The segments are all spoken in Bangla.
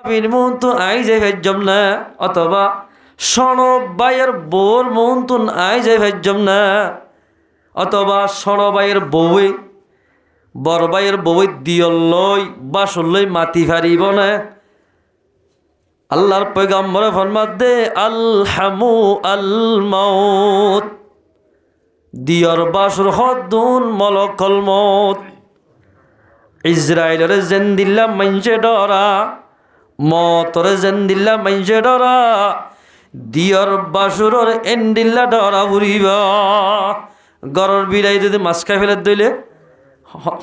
বাবির মন্তন আই যাই ভেজম না, অথবা সনবাইয়ের বউর মন্তন আই যাই ভেজম না, অথবা সনবাইয়ের বউয়ে বড় ভাইয়ের বউয়ে দিয়লই বাসলই মাতি ফারিব না। আল্লাহর পয়গম্বর ফরমাত দে আলহামু আল মাউত, দিয়র বাসুর হদ্দুন মলকল মত। ইসরায়েলের জেন্দিল্লা মাইনসে ডরা, মতরে জেন্দিল্লা মাইনসে ডরা, দিয়র বাসুরর এন্ডিল্লা ডরা উড়িব। গরর বিড়াই যদি মাছ খাই ফেলে দইলে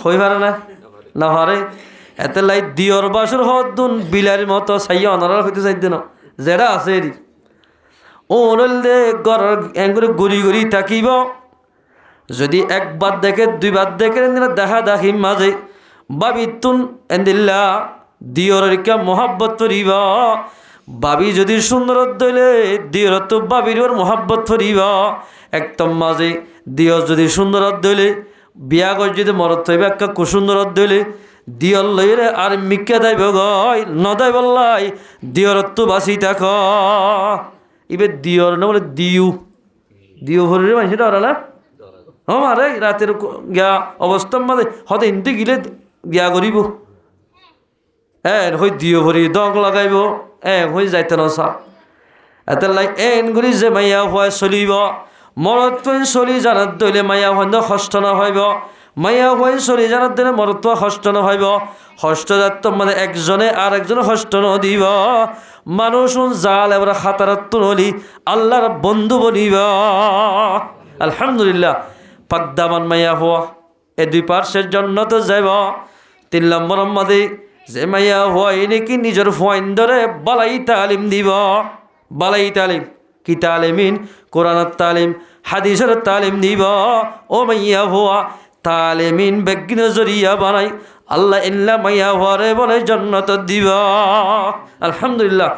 হই পারে না, না হারে এতে লাই দিয়র বাসুর হদ্দুন বিলার মতো চাইয়া অনার হইতে চাইতে না যেটা আছে এরি ও নইলে গরর এঙ্গুরে গুড়ি গুড়ি থাকিব। যদি একবার দেখে দুইবার দেখে দেখা দেখি মাঝে বাবিতুন এন্দিল্লা দিয়রিকা মোহাব্বত করিব। বাবি যদি সুন্দর দইলে দিয়র তো বাবির ওর মোহাব্বত করিব একদম মাঝে। দিয় যদি সুন্দর দইলে বিয়া করে যদি মরত হইবে একটা কুসুন্দর দইলে দিয়র লইরে আর মিকে দাইব গয় নদাই বললাই দিয়রত তো বাঁচি থাক। ইবে দিয়র না বলে দিউ দিউ ভরে মানছি ডরা না। আরে রাতের গিয়া অবস্থার মাঝে হতে ইনতে গিলে গিয়া করিব হই দিও ভরি দগ লাগাইব হই যাইতে নসা এত লাই এন গুলি যে মাইয়া হওয়ায় চলিব। মরত চলি জানাত দইলে মাইয়া হয় কষ্ট না হইব, মাইয়া হয়ে চলি জানাত দিলে মরত কষ্ট না হইব। কষ্ট যাত মানে একজনে আর একজনে কষ্ট ন দিব। মানুষ জাল এবার খাতারত তুলি আল্লাহর বন্ধু বনিব। আলহামদুলিল্লাহ পাকদামান মাইয়া হওয়া এ দুই পার্শ্বের জন্য তো যাব। 3 নম্বর মাদে যে মাইয়া হওয়া এ নাকি নিজের ফোয়াইন ধরে বালাই তালিম দিব। বালাই তালিম কি তালিমিন? কোরআনের তালিম হাদিসের তালিম দিব। ও মাইয়া হওয়া তালিমিন বেগিন জরিয়া বানাই আল্লাহ ইল্লা মাইয়া হওয়ারে বলে জন্নত দিব। আলহামদুলিল্লাহ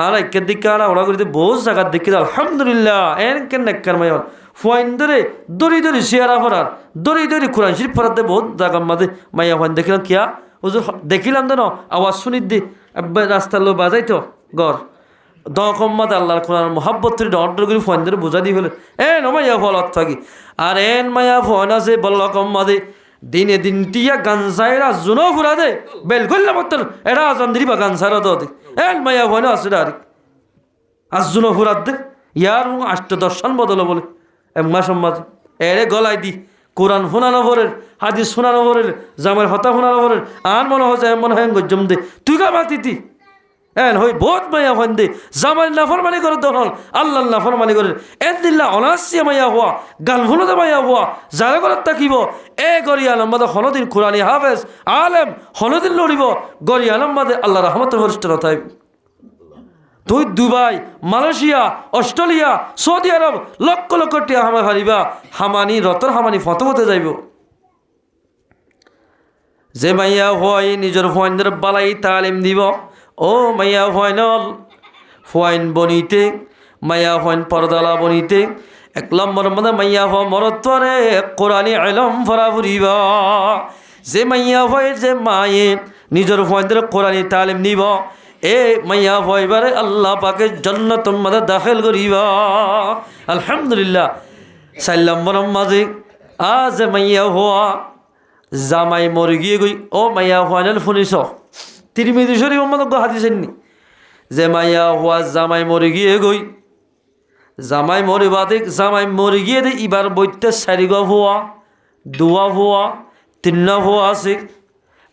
আর একের দিকে আর ওরা করিতে বহু জায়গার দিকে আলহামদুলিল্লাহ এন কেন নেককার মাইয়া ফোয়াইন ধরে দড়ি দড়ি শিয়ারা ফরার দড়ি দড়ি কোরআন শরীফ ফরাতে বহুত জায়গার মাঝে মাইয়া ফোয়াইন দেখিলাম কিয়া হুজুর দেখিলাম তো আওয়াজ শুনি দি রাস্তার লোক বাজাইতো গড় দকম মাদে আল্লাহর কোরআন মোহাব্বত অর্ডার করে ফোয়াইন ধরে বোঝা দিয়ে ফেলে মাইয়া ফলত থাকি আর এন মাইয়া ফোয়াইন আছে বল্লা কম মাদে দিনে দিন টিয়া গানসাইরা জুনো ফুরা দে বেল করলে মতন এটা আজান্দিরি বা গানসাইরা দে মাইয়া ফোয়াইন আছে ডারি আজ জুনো ফুরাত দে ইয়ার 8-10 সাল বদল বলে এম্মা সম্মাদ এরে গলায় দি কোরআন শোনানো ভরের হাদিস শোনানো ভরের জামার হতা শোনানো ভরের আর মনে হয় মনে হয় গজ্জম দে তুই গা মাতিতি হই বহুত মাইয়া হন দে জামাই নাফরমানি করে দহল আল্লাহ নাফরমানি করে দিল্লা অনাসিয়া মাইয়া হওয়া গান ভুলতে মাইয়া হওয়া যারা করে তাকিব গরিয়া লম্বাদে হনদিন কোরআনী হাফেজ আলেম হনদিন লড়িব গরিয়া লম্বাদে আল্লাহ রহমতের হরিষ্ঠতা থাকবে। তুই দুবাই মালয়েশিয়া অস্ট্রেলিয়া সৌদি আরব লক্ষ লক্ষ টিয়া হামা হারিবা হামানি রতর হামানি ফতমতে যাইব। যে মাইয়া হয় নিজের ফোয়াইনদের বালাই তালিম দিব। ও মাইয়া ফোয়াইনল ফোয়াইন বনিতে মাইয়া ফোয়াইন পরদালা বনিতে 1 নম্বর মধ্যে মাইয়া হওয়া মরত্বরে কোরআনী ইলম ফরা ফুরিবা। যে মাইয়া হয় যে মায়ে নিজের ফোয়াইনদের কোরআনী তালিম নিব মাইয়া ভয়বারে আল্লাহ পাকে জান্নাতুল মাদে দাখিল করিবা। আলহামদুলিল্লাহ 4 নম্বর মাঝে আজ মাইয়া হওয়া জামাই মরে গিয়ে গই মাইয়া হওয়ানেল শুনিস তিরমিজি শরীফ মতো হাদিসেননি যে মাইয়া হওয়া জামাই মরে গিয়ে গই জামাই মরে বাদে জামাই মরে গিয়ে দে এবার বইতে 4 হওয়া 2 হওয়া 3 হওয়া আছে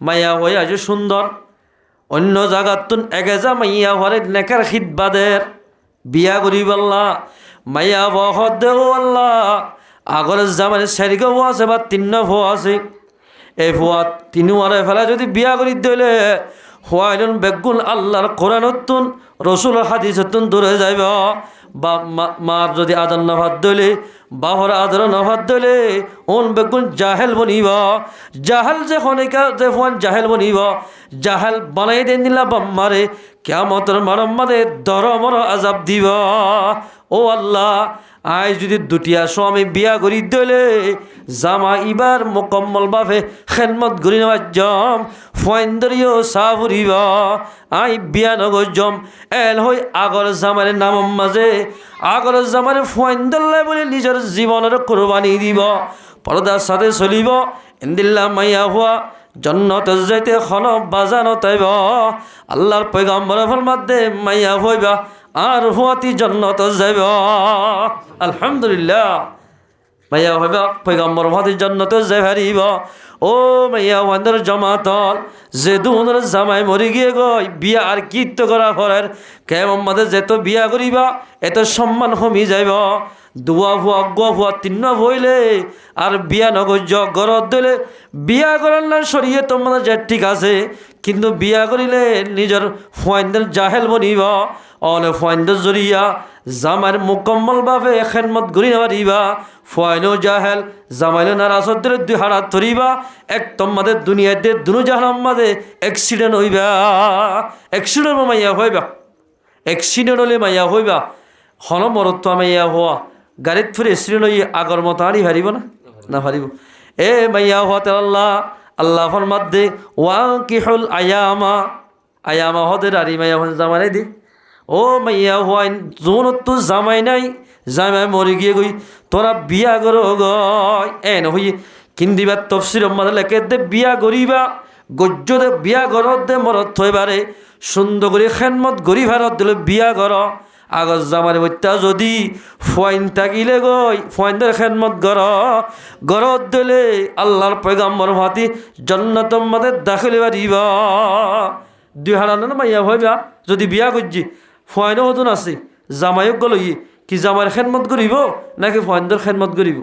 মাইয়া হয়ে আছে সুন্দর। অন্য জায়গার তুন এগেজা মাইয়া হরে নেকার খিদবাদের বিয়া করিব আল্লাহ মাইয়া বহদ দেও আল্লাহ আগর জামানে 4 হওয়া আছে বা 3 হওয়া আছে এই হওয়া 3 হওয়ারে ফেলা যদি বিয়া করি দিলে হওয়াইন বেগুন আল্লাহর কোরআনতুন রসুলের হাদিসতুন দূরে যাইব। বা মার যদি আদর নভাত দলে বাহর আদর নভাত দলে বেগুন জাহেল বনিব। জাহেল যে খনিকা যে ফোন জাহেল বনিব জাহেল বানাই দেন দিলা বাম্মারে কিয়ামতের মারম্মাদে দরমর আজাব দিব। ও আল্লাহ আজ যদি 2টিয়া স্বামী বিয়া করি দলে জামা ইবার মোকম্মল ভাবে খেদমত করি নেওয়ার জম ফয়েন্দরীয় সাবুরিব আই বিয়া নগজম এল হই আগর জামার নামম মাঝে আগর জামার ফয়েন্দল্লাই বলে নিজের জীবনের কোরবানি দিব পর্দার সাথে চলিব ইন্দিল্লা মাইয়া হুয়া জন্নত যাইতে খন বাজানো তাইব আল্লাহর পয়গম্বর ফরমাতে মাইয়া হইবা আর হুয়াতি জন্নত যাইব আলহামদুলিল্লাহ মাইয়া হইবা পয়গম্বর হুয়াতি জন্নত যাই হারিব ও মাইয়া ওয়ান্দর জমাতল যে দুনের জামাই মরি গিয়ে গই বিয়া আর কীর্ত করা ফরের কেমন মাঝে যেত বিয়া করিবা এত সম্মান কমি যাইব দুয়া হুয়া গুয়া হুয়া তিন্ন হইলে আর বিয়া নগজ গরত দিলে বিয়া করার না সরিয়ে তোমাদের যে ঠিক আছে কিন্তু বিয়া করিলে নিজের ফয়েন্দের জাহেল বনিব অলে ফয়েন্দের জরিয়া জামার মুকম্মলভাবে খেদমত করি নেওয়ারিবা ফয়েনও জাহেল জামাইলে নারাজত দিলে দুই হারাত ধরিবা এক তোমাদের দুনিয়াতে দুনু জাহান মাঝে অ্যাক্সিডেন্ট হইবা অ্যাক্সিডেন্ট মাইয়া হইবা অ্যাক্সিডেন্ট হলে মাইয়া হইবা হন মরত মাইয়া হওয়া গাড়িত ফিরে এক্সিডেন্ট হই আগর মতো আড়ি হারিব না হারিব এ মাইয়া হতে আল্লাহ আল্লাহ ফরমাদে ওয়া কিহুল আয়ামা হদের আরি মাইয়া হন জামাই দি ও মাইয়া হওয়াইন যোন তো জামাই নাই জামাই মরি গিয়ে গই তোরা বিয়া করো গয় এন হই কিন্দিবার তফসির মাঝে লেখে দে বিয়া করিবা গজ্য দে বিয়া ঘরত দে মরত থইবারে সুন্দর করে খেদমত গরি ভারত দিলে বিয়া কর আগত জামার বইটা যদি ফয়েন থাকিলে গই ফয়েনদের খেদমত গরত দিলে আল্লাহর পয়গম্বর ভাতি জন্নতম মাদের দাখিলে বাড়িবা দুই হারানো মাইয়া হইবা যদি বিয়া করছি ফয়েনও হতুন আছে জামাইক গলই কি জামাইয়ের খেদমত করিব নাকি ফয়েনদের খেদমত করিব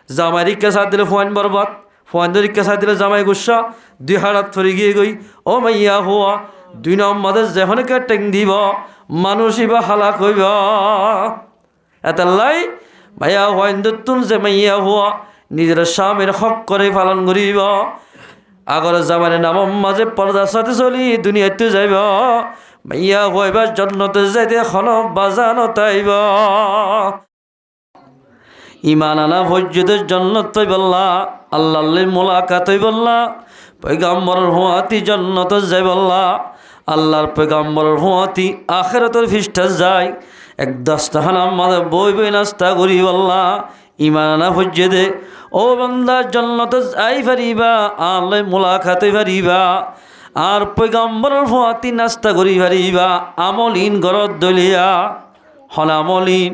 জামাইয়ের ইচ্ছা সাথ দিলে ফয়েন বরবাদ ফয়েনদের ইচ্ছা সাথ দিলে জামাই গুসা দুই হারাত ফরি গিয়ে গই ও মাইয়া হওয়া দুই নম্বরের যেখানে টেং দিব মানুষই বা হালাক হইব এতাল্লাই ভাইয়া হইন্দুন যে মাইয়া হওয়া নিজের স্বামীর হক করে পালন করিব আগর জামানের নামম মাঝে পর্দার সাথে চলি দুনিয়াতে যাইব মাইয়া হইবা জন্নতে যাইতে খন বাজানো তাইব ইমান আনা ভজ্যদের জন্নত তৈ বললা আল্লাহ মোলাকাত তৈ বললা পয়গম্বরের হুয়াতি জন্নত যাই বললা আল্লাহর পয়গম্বরের হুয়াতি আখিরাতের ফিস্টা যায় এক দশটাখান আমাদের বই বই নাস্তা করি বললা ইমান আনা ভজ্যদে ও বান্দা জন্নত যাই পারিবা আল্লাহ মোলাকাত পারিবা আর পয়গম্বরের হুয়াতি নাস্তা করি পারিবা আমলিন গরত দলিয়া হল আমলিন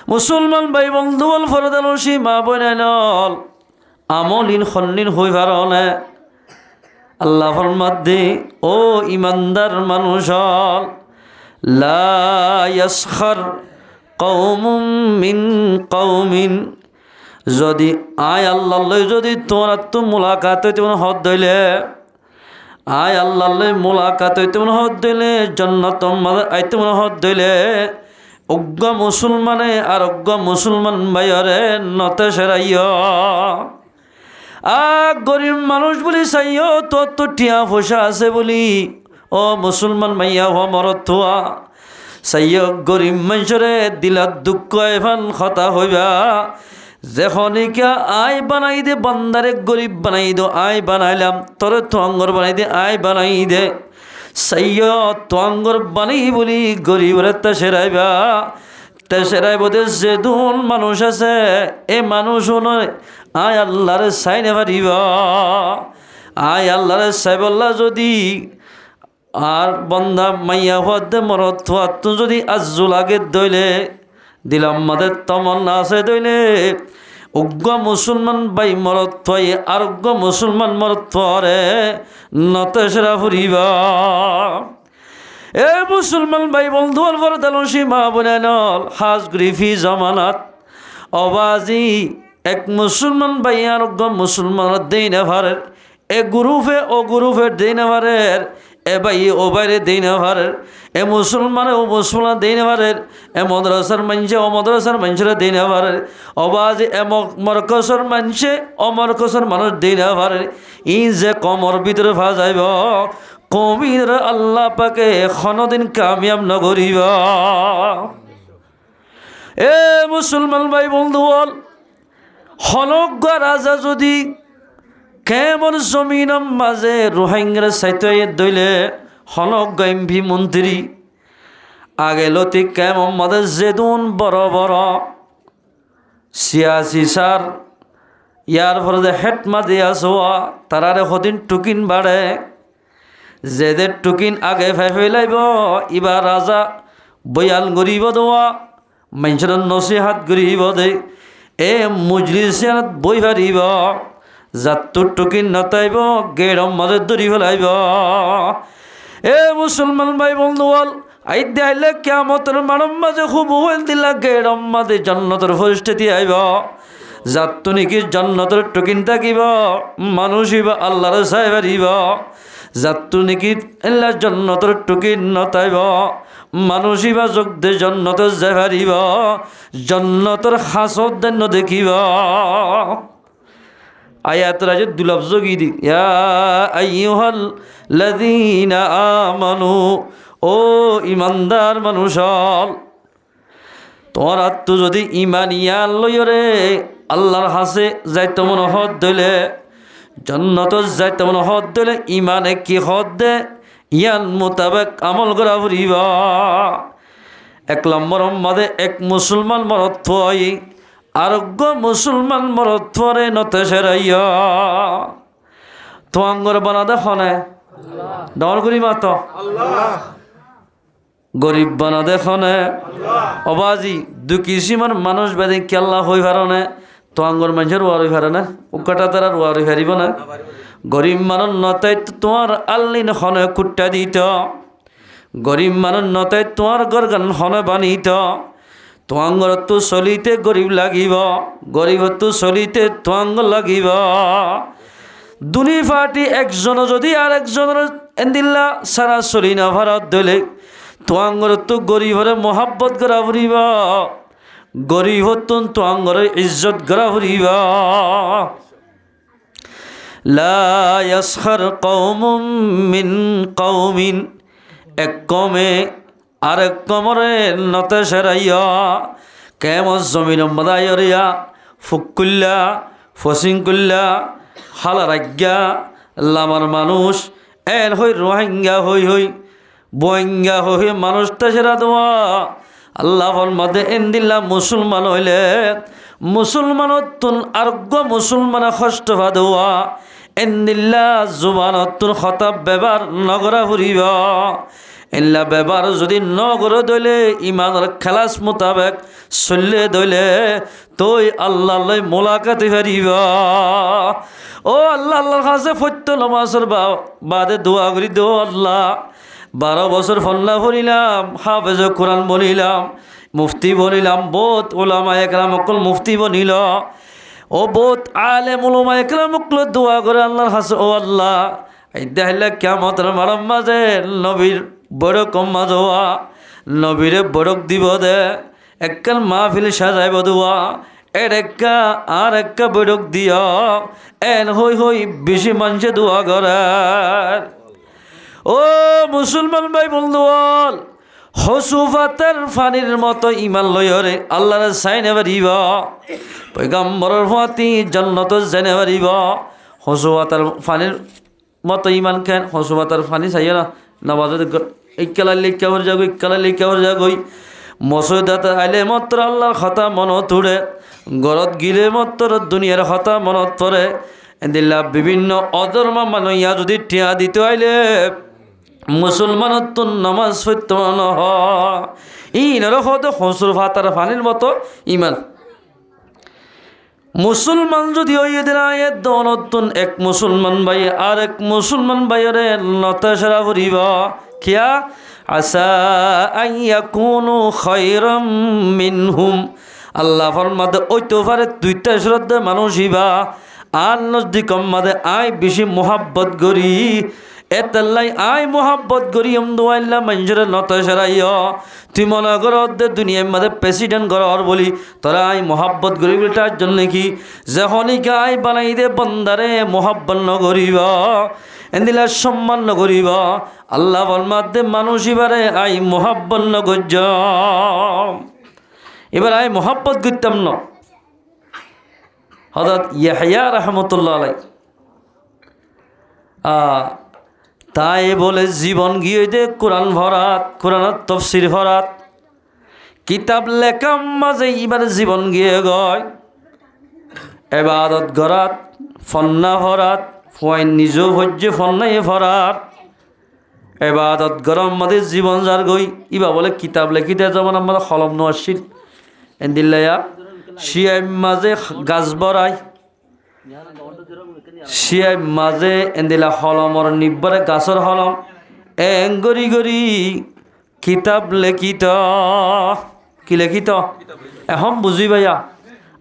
মুসলমান ভাই বন্ধু বল ফরদালসি মা বনাইনল আমলিন খন্নিন হই পারনে আল্লাহ ফরমাদে ও ইমানদার মানুষ লা ইয়াসখার কওমুম মিন কওমিন যদি আয় আল্লাহ যদি তোরা তো মুলাকাত হইতে হদ দইলে আয় আল্লাহ মুলাকাত হইতে হদ দইলে জান্নাত আইতে হদ দইলে অজ্ঞ মুসলমানে আর অজ্ঞ মুসলমান ভাইরে নতে সেরাইয় গরিব মানুষ বলি চাইও তোর তো টিয়া পয়সা আছে বলি ও মুসলমান মাইয়া হ মরত থোয়া চাইও গরিব মানুষরে দিলাত দুঃখ এফান খতা হইবা যেখনিকা আয় বানাই দে বান্দারে গরিব বানাই দো আয় বানাইলাম তোরে তো অঙ্গর বানাই দে আয় বানাই দে সাইয় তোয়াঙ্গর বানাই বলি গরিবরে তা সেরাইবা তা সেরাইব দে যে দুন মানুষ আছে এ মানুষ নয় আয় আল্লাহরে চাইনে পারিবা আয় আল্লাহরে চাইবল্লা যদি আর বন্দা মাইয়া হওয়ার মরত হওয়ার তো যদি আজু লাগে দইলে দিলাম মাদের তমন্না আছে দইলে অজ্ঞ মুসলমান বাই মরত থয়ে আরোগ্য মুসলমান মরত থরে নতেসরা ফুরিবা এ মুসলমান ভাই বন্ধু অল্পর দালসি মা বোনাইনল হাজ গ্রিফি জমানাত অবাজি এক মুসলমান ভাই আরোগ্য মুসলমান দেই না ভারের এ গ্রুপে ও গ্রুপের দেই না ভারের এ ভাই ও বাইরে দেই না ভারের এ মুসলমানে ও মুসলমান দেই না ভারের এ মদ্রাসার মানছে ও মদ্রাসার মানুষরা দেই না ভারের অবাজি এ মরকসর মানছে ও মরকসর মানুষ দেই না ভারের ই যে কমর ভিতরে ফা যাইব কবির আল্লাহ পাকে কোনদিন কামিয়াব নগরিব এ মুসলমান ভাই বন্ধু বল হনজ্ঞ রাজা যদি কেমন জমিনের মাঝে রোহিঙ্গার সাইতে দইলে হনজ্ঞ এমপি মন্ত্রী আগে লতি কেমন মাঝে যেদুন বড় বড় সিয়াসি সার ইয়ার ফলে হেটমা দিয়া সোয়া তারারে সদিন টুকিন বাড়ে যেদের টুকিন আগে ফেফে লাইব ইবার রাজা বয়াল গরিব দোয়া মানুষের নসিহাত গরিব দে এ মুজলিসিয়াত বই হারিব যাত্তুর টুকিন নতাইব গেড়ম মাঝে দড়ি ফেলাইব এ মুসলমান ভাই বন্ধুয়াল আই দেখাইলে কেমতের মানব মাঝে খুব হইল দিলা গেড়ম মাঝে জন্নতর পরিস্থিতি আইব যাত্তু নাকি জন্নতর টুকিন থাকিব মানুষই বা আল্লাহর চাই পারিব যাত্তু নাকি এল্লা জন্নতর টুকিন নতাইব মানুষই বা যোগ দে জন্নতর যাই পারিব জন্নতর হাসত দেন দেখিব আয়াতরা যে দুলভ যোগী দি ইয়া আইয়ুহাল লাযীনা আমানু ও ইমানদার মানুষ তোমার আত্ম যদি ইমান ইয়ান লইরে আল্লাহর হাসে যাইতে মন হদ দিলে জন্নত যাইতে মন হদ দিলে ইমানে কি হদ দে ইয়ান মোতাবেক আমল করা ফুরিব এক নম্বর মাদে এক মুসলমান মরত ফই আরোগ্য মুসলমান মরত ফরে নতে সেরাইয়া তোমাঙ্গর বানা দেখনে ডর করি মাত গরিব বানা দেখনে অবাজি দুকিসিমান মানুষ বেদে কেল্লা হই পারনে তো আঙ্গর মানুষের ওয়ার হই পারে না উকাটা তারা ওয়ার হই পারিব না গরিব মানুষ নতাই তোমার আল্লিন হনে কুট্টা দিত গরিব মানুষ নতাই তোমার গরগান হনে বানিত তোমাঙ্গর তো চলিতে গরিব লাগিব গরিব তো চলিতে তোমাঙ্গ লাগিব দুনি ফাটি একজন যদি আর একজনের এন্দিল্লা সারা চলি না ভারত দলে তোমাঙ্গর তো গরিবরে মোহাব্বত করা ফুরিব গরিব তুন তোমাঙ্গরে ইজ্জত করা ফুরিব লা ইয়াসখার কওমুম মিন কওমিন এক কমে আরেক কমরে নতে সেরাইয়া কেমন জমিন মদায়রিয়া ফুকুল্লা ফসিংকুল্লা হালারাজ্ঞা লামার মানুষ এন হই রোহিঙ্গা হই হই বইঙ্গা হই মানুষটা সেরা দেওয়া আল্লাহর মধ্যে এন্দিল্লা মুসলমান হইলে মুসলমানতুন আরোগ্য মুসলমান কষ্ট ভাদোয়া এন্দিল্লা জুবানতুন খতাব ব্যবহার নগরা ফুরিব এল্লা ব্যবহার যদি নগর দইলে ইমানের খেলাস মোতাবেক চললে দইলে তই আল্লাহ লই মোলাকাতে পারিব ও আল্লাহ আল্লাহর কাছে ফত্য নমাজের বাদে দোয়া করি দো আল্লাহ 12 বছর ফল্লা পড়িলাম হাফেজ কোরআন বলিলাম মুফতি বলিলাম বহুত ওলামা একরাম অকল মুফতি বনিল ও বহুত আলেম ওলামা একরাম অকল দোয়া করে আল্লাহর কাছে ও আল্লাহ এই দেখাইলে কিয়ামতের মারাম মাঝে নবীর বড়ক মাজোয়া নবীরে বড়ক দিব দে একখান মাহফিল সাজাইব দোয়া এর একা আর একা বড়ক দিও এন হই হই বেশি মানুষে দোয়া করে ও মুসলমান ভাই বন্ধুল হসুফাতের ফানির মতো ইমান লয়রে আল্লাহর চাইনে পারিব পয়গম্বরের ফাতি জান্নাত জানে পারিব হসুফাতের ফানির মতো ইমান কেন হসুফাতের ফানি চাইয়া না নামাজে ইকালা লিখাবার যাগো ইকালা লিখাবার যাগই মসজিদত আইলে মাত্র আল্লাহর কথা মনত উড়ে গরত গিলে মাত্র দুনিয়ার কথা মনত পড়ে এদিল্লা বিভিন্ন অধর্ম মানুয়া যদি টিয়া দিতে আইলে মুসলমানত তো নামাজ সত্য নহ ইনার হত হসুর ভাতার ফানির মতো ইমান মুসলমান যদি ওই দিন আয়ের দনতুন এক মুসলমান ভাই আর এক মুসলমান ভাইরে নতাশরা করিব কিয়া আসা আইয়াকুনু খায়রাম মিনহুম আল্লাহ ফরমাদে ওইতো পারে দুইটা শ্রদ্ধা মানুষ ইবা আর নজদিকম মাদে আয় বেশি মোহাব্বত করি এতাল্লাই আয় মোহাব্বত করি দোয়াইল্লা মঞ্জুরে নতাশরাইয় তুই মনে কর দুনিয়ার মধ্যে প্রেসিডেন্ট করার বলি তোরা আয় মোহাব্বত করিবি তার জন্য কি যখনই আয় বানাই দে বন্দারে মোহাব্বত নকরিব এদিলা সম্মান নকরিব আল্লাহ বলমাদে মানুষ এবারে আয় মোহাব্বত নকর্য এবার আয় মোহাব্বত করতাম না হযরত ইয়াহইয়া রাহমাতুল্লাহ আলাইহি তাই বলে জীবন গিয়ে দে কোরআন ভরাত, কোরআনের তফসির ভরাত, কিতাব লেখার মাঝে এবার জীবন গিয়ে গয় এবাদত গরাত, ফন্না ভরাত, ফয়েন নিজ ভজ্যে ফন্নাই ভরাত, এবাদত গরম মাঝে জীবন যার গই ইবা বলে কিতাব লেখিতে যেমন আমাদের হলম নোয়াশিল এন্দিল্লায়া শিয়াই মাঝে গাছ বরাই, শিয়াই মাঝে এন্দিলা হলমর নিব্বরে গাছর হলম গরি গরি কিতাব লেখিত, কি লেখিত এখন বুঝি ভাইয়া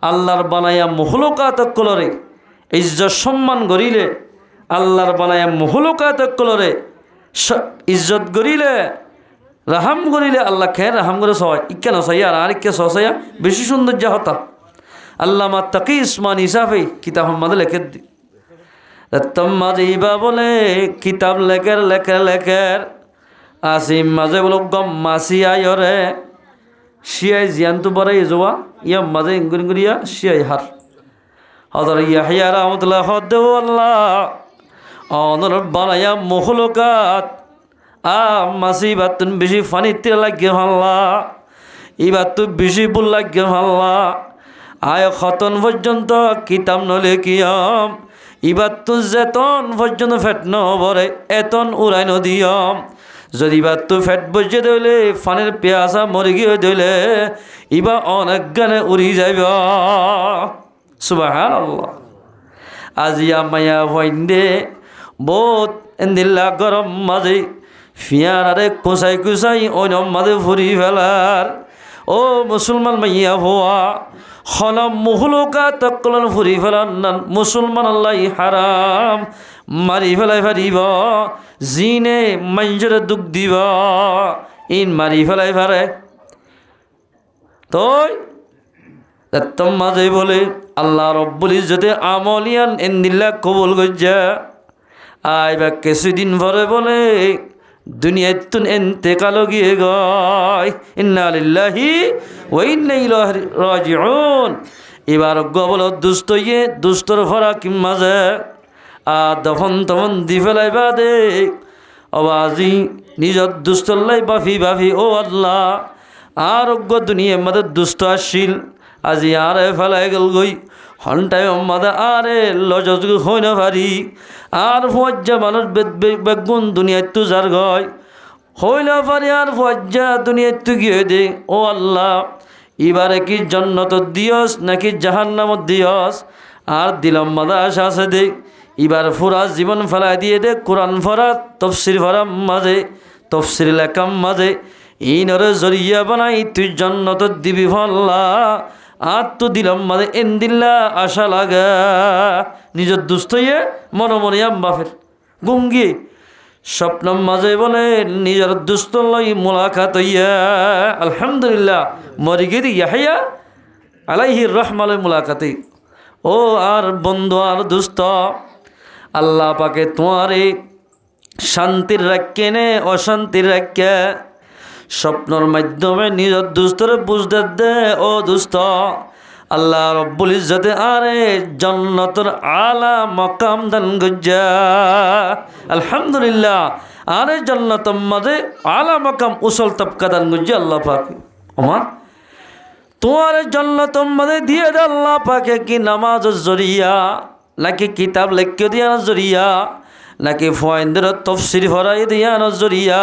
আল্লাহর বানাইয়া মখলুকাত কলরে ইজ্জত সম্মান গরিলে, আল্লাহর বানাইয়া মখলুকাত কলরে ইজ্জত গরিলে, রাহাম গরিলে আল্লাহ খেয়ে রাহাম করে সবাই ইকে নসাই আর আরেককে সসাইয়া বেশি সৌন্দর্য হতা। আল্লামা তাকি ইসমান ইসাফি কিতাব মাঝে লেখে দি মাঝে ইবা বলে কিতাব লেখের লেখের লেখের আসিম মাঝে বলো গম মাসি আয়রে শিয়াই জিয়ান্তু বরে যোয়া ইয়া মাঝে ইঙ্গুরি গুরিয়া শিয়াই হার হযরত ইয়াহইয়া রাহমাতুল্লাহ হদ্দে আল্লাহ অনর বানায়া মখলুকাত মাসি বাতুন বেশি ফানিতে লাগে আল্লাহ ইবার তো বেশি বুল লাগে আল্লাহ আয় খতন পর্যন্ত কিতাব নলে কিয়ম ইবার তো যেতন পর্যন্ত ফেট নবরে এতন উড়াই নদিয়ম যদি বা তো ফেট বসে দিলে ফানের পেয়াসা মরে গিয়ে দিলে ইবা অনেক গানে উড়ি যাইব সুবহানাল্লাহ। আজিয়া মায়া হইন্দে বহুত এন্দিল্লা গরম মাঝে ফিয়ারে কুসাই কুসাই অন্য মাঝে ফুরি ফেলার ও মুসলমান মাইয়া হওয়া হলম মুহলুকা তকলন ফুরি ফেলার নান মুসলমান আল্লাহ হারাম মারি ফেলাই ফারিব জিনে মঞ্জরে দুঃখ দিব ইন মারি ফেলাই ফারে তই তোম মাঝে বলে আল্লাহ রব্বুল ইজ্জতে আমলিয়ান এন্দিল্লা কবুল গজ্জা আইবা কিছুদিন পরে বলে দুনিয়ায় তুন এন্তেকাল গিয়ে গয় ইন্না লিল্লাহি ওয়া ইন্না ইলাইহি রাজিউন এবার গবল দুষ্ট ইয়ে দুষ্টর ভরা কি মাঝে দফন তফন দি ফেলাই বাদে আবাজি নিজর দুষ্টল্লাই বাফি বাফি ও আল্লাহ আরোগ্য দুনিয়ার মধ্যে দুষ্ট আসিল আজি আরে ফেলাই গেল গই হন্টায় মাদা আরে লজজ হই না পারি আর ফজ্জা মানুষ বেগুন দুনিয়ায় তু যার গয় হই না পারি আর ফজ্জা দুনিয়ায় তু গিয়ে দে ও আল্লাহ এবারে কি জন্নত দিয়স নাকি জাহান্নামত দিয়স আর দিলাম মাদা আশা আছে দে এবার ফুরা জীবন ফেলাই দিয়ে দে কোরআন ফরা তফসির ফরা মাঝে তফসির লেখাম মাঝে ইনরে জরিয়া বানাই তুই জন্নত দিবি ফল্লা আর তো দিলাম মাঝে এন্দিল্লা আশা লাগা নিজের দুস্থ ইয়ে মনোমরিয়াম বাফের গুঙ্গি স্বপ্নম মাঝে বলে নিজের দুস্থ লই মোলাকাত ইয়া আলহামদুলিল্লাহ মরি গিয়ে ইয়াহইয়া আলাইহির রহমালে মোলাকাতে ও আর বন্ধু আর দুস্থ আল্লাহ পাকে তোমারে শান্তির রাখে নে অশান্তির রাখে স্বপ্নর মাধ্যমে নিজের দুস্তরে বুঝতে দে ও দুস্ত আল্লাহ রব্বুল ইজ্জতে আরে জান্নাতুর আলা মাকাম দান গজ্জা আলহামদুলিল্লাহ আরে জান্নাতুর মাঝে আলা মাকাম উসল তবকা দান গজ্জা আল্লাহ পাকে ওমা তোমার জান্নাতুর মাঝে দিয়ে দে আল্লাহ পাকে কি নামাজের জরিয়া নাকি কিতাব লেখকে দিয়া জরিয়া নাকি ফয়েন্দের তফসির ভরাই দিয়া জরিয়া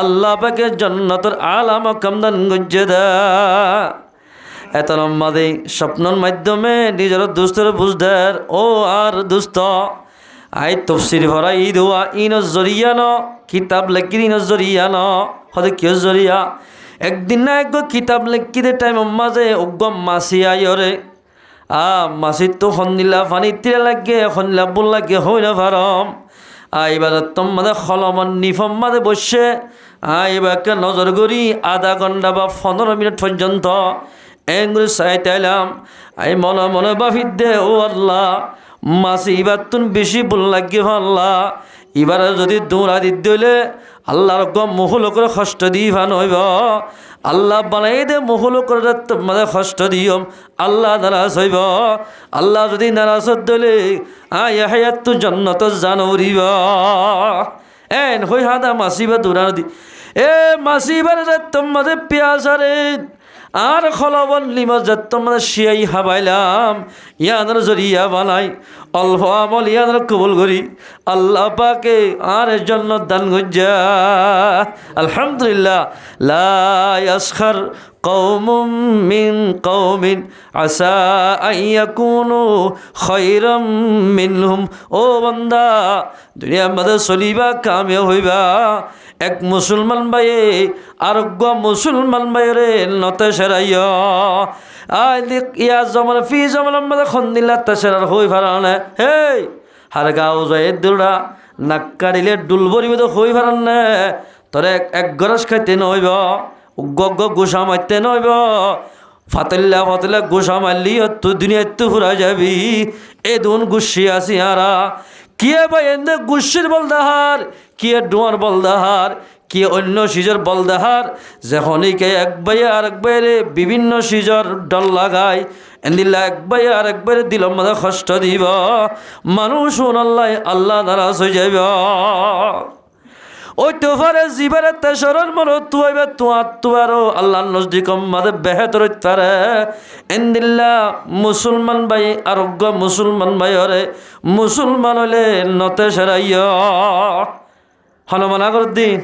আল্লাহ পাকে জান্নাতুর আলা মাকাম দান গজ্জা দা এত লম্বাদে স্বপ্নর মাধ্যমে নিজের দুস্তর বুঝদার ও আর দুস্ত আই তফসির ভরা ই দোয়া ইনর জরিয়া ন কিতাব লেখি ইনর জরিয়া ন হতে কিয় জরিয়া একদিন না এক কিতাব লেখিতে টাইম মাঝে অজ্ঞ মাসি আয়রে মাসির তো সন্দিলা ফানি তীরে লাগে সন্দিলা বুল লাগে হই না ভারম এবার তোম মাঝে খলমন নিফম মাঝে বসে এবারকে নজর করি আধা ঘন্টা বা 15 মিনিট পর্যন্ত এঙ্গুলি চাইতাইলাম আই মনে মনে বাফির দে ও আল্লাহ মাসি এবার তুন বেশি বুল লাগে আল্লাহ এবারে যদি দৌড়া দিতে হইলে আল্লাহর মহুলকর কষ্ট দিবা নইব আল্লাহ বানাই দে মহুলকর তোমাদের কষ্ট দিও আল্লাহ নারাজ হইব আল্লাহ যদি নারাজ হলে হায়াত তো জন্নত জানরিব এন হই হাদা মাসিবা দূরান দি এ মাসিবার তোমাদের পেঁয়াজারে আর খলবন লিমা তোমাদের শিয়াই হাবাইলাম ইয়াদের জরিয়া বানাই অল্প আমল ইয়াদের কবুল করি আল্লাহ পাকে আর জন্য দান গজ্জা আলহামদুলিল্লাহ লা ইয়াসখার কওমুম মিন কওমিন আসা আন ইয়াকুনু খায়রাম মিনহুম ও বান্দা দুনিয়ার মধ্যে চলিবা কামিয়াব হইবা এক মুসলমান ভাইয়ে আরোগ্য মুসলমান ভাইরে নতে সেরাইয়া ইয়া জমল ফি জমল মধ্যে খন্দিলা তেসেরার হই ফারানে হেই হার গাও যায় দুরা নাক্কারিলে ডুল বরিবে তো হই ফারানে তোরে এক গরস খাইতে নইব গগ গোসা মারতে নইব ফাতেল্লা ফাতেল্লা গোসা মারলি তুই দুনিয়া তু ফুরা যাবি এ দুন গুসি আসি হারা কিয়ে ভাই এনে গুসির বলদাহার কিয়ে ডুয়ার বলদাহার কি অন্য সিজর বলদাহার যখনইকে এক ভাই আর এক বাইরে বিভিন্ন সিজর ডল লাগায় এন্দিল্লা এক ভাই আর এক বাইরে দিল মাথা কষ্ট দিব মানুষ আল্লাহ আল্লাহ নারাজ হয়ে যাইব ওই তোফারে জীবারে তেসরের মনো তুয়াইবে তুয়ারও আল্লাহ নজদিক মাদে বেহেতর তারে এন্দিল্লা মুসলমান ভাই আরোগ্য মুসলমান ভাই হরে মুসলমান হলে নতে সেরাইয় হনুমান আগর দিন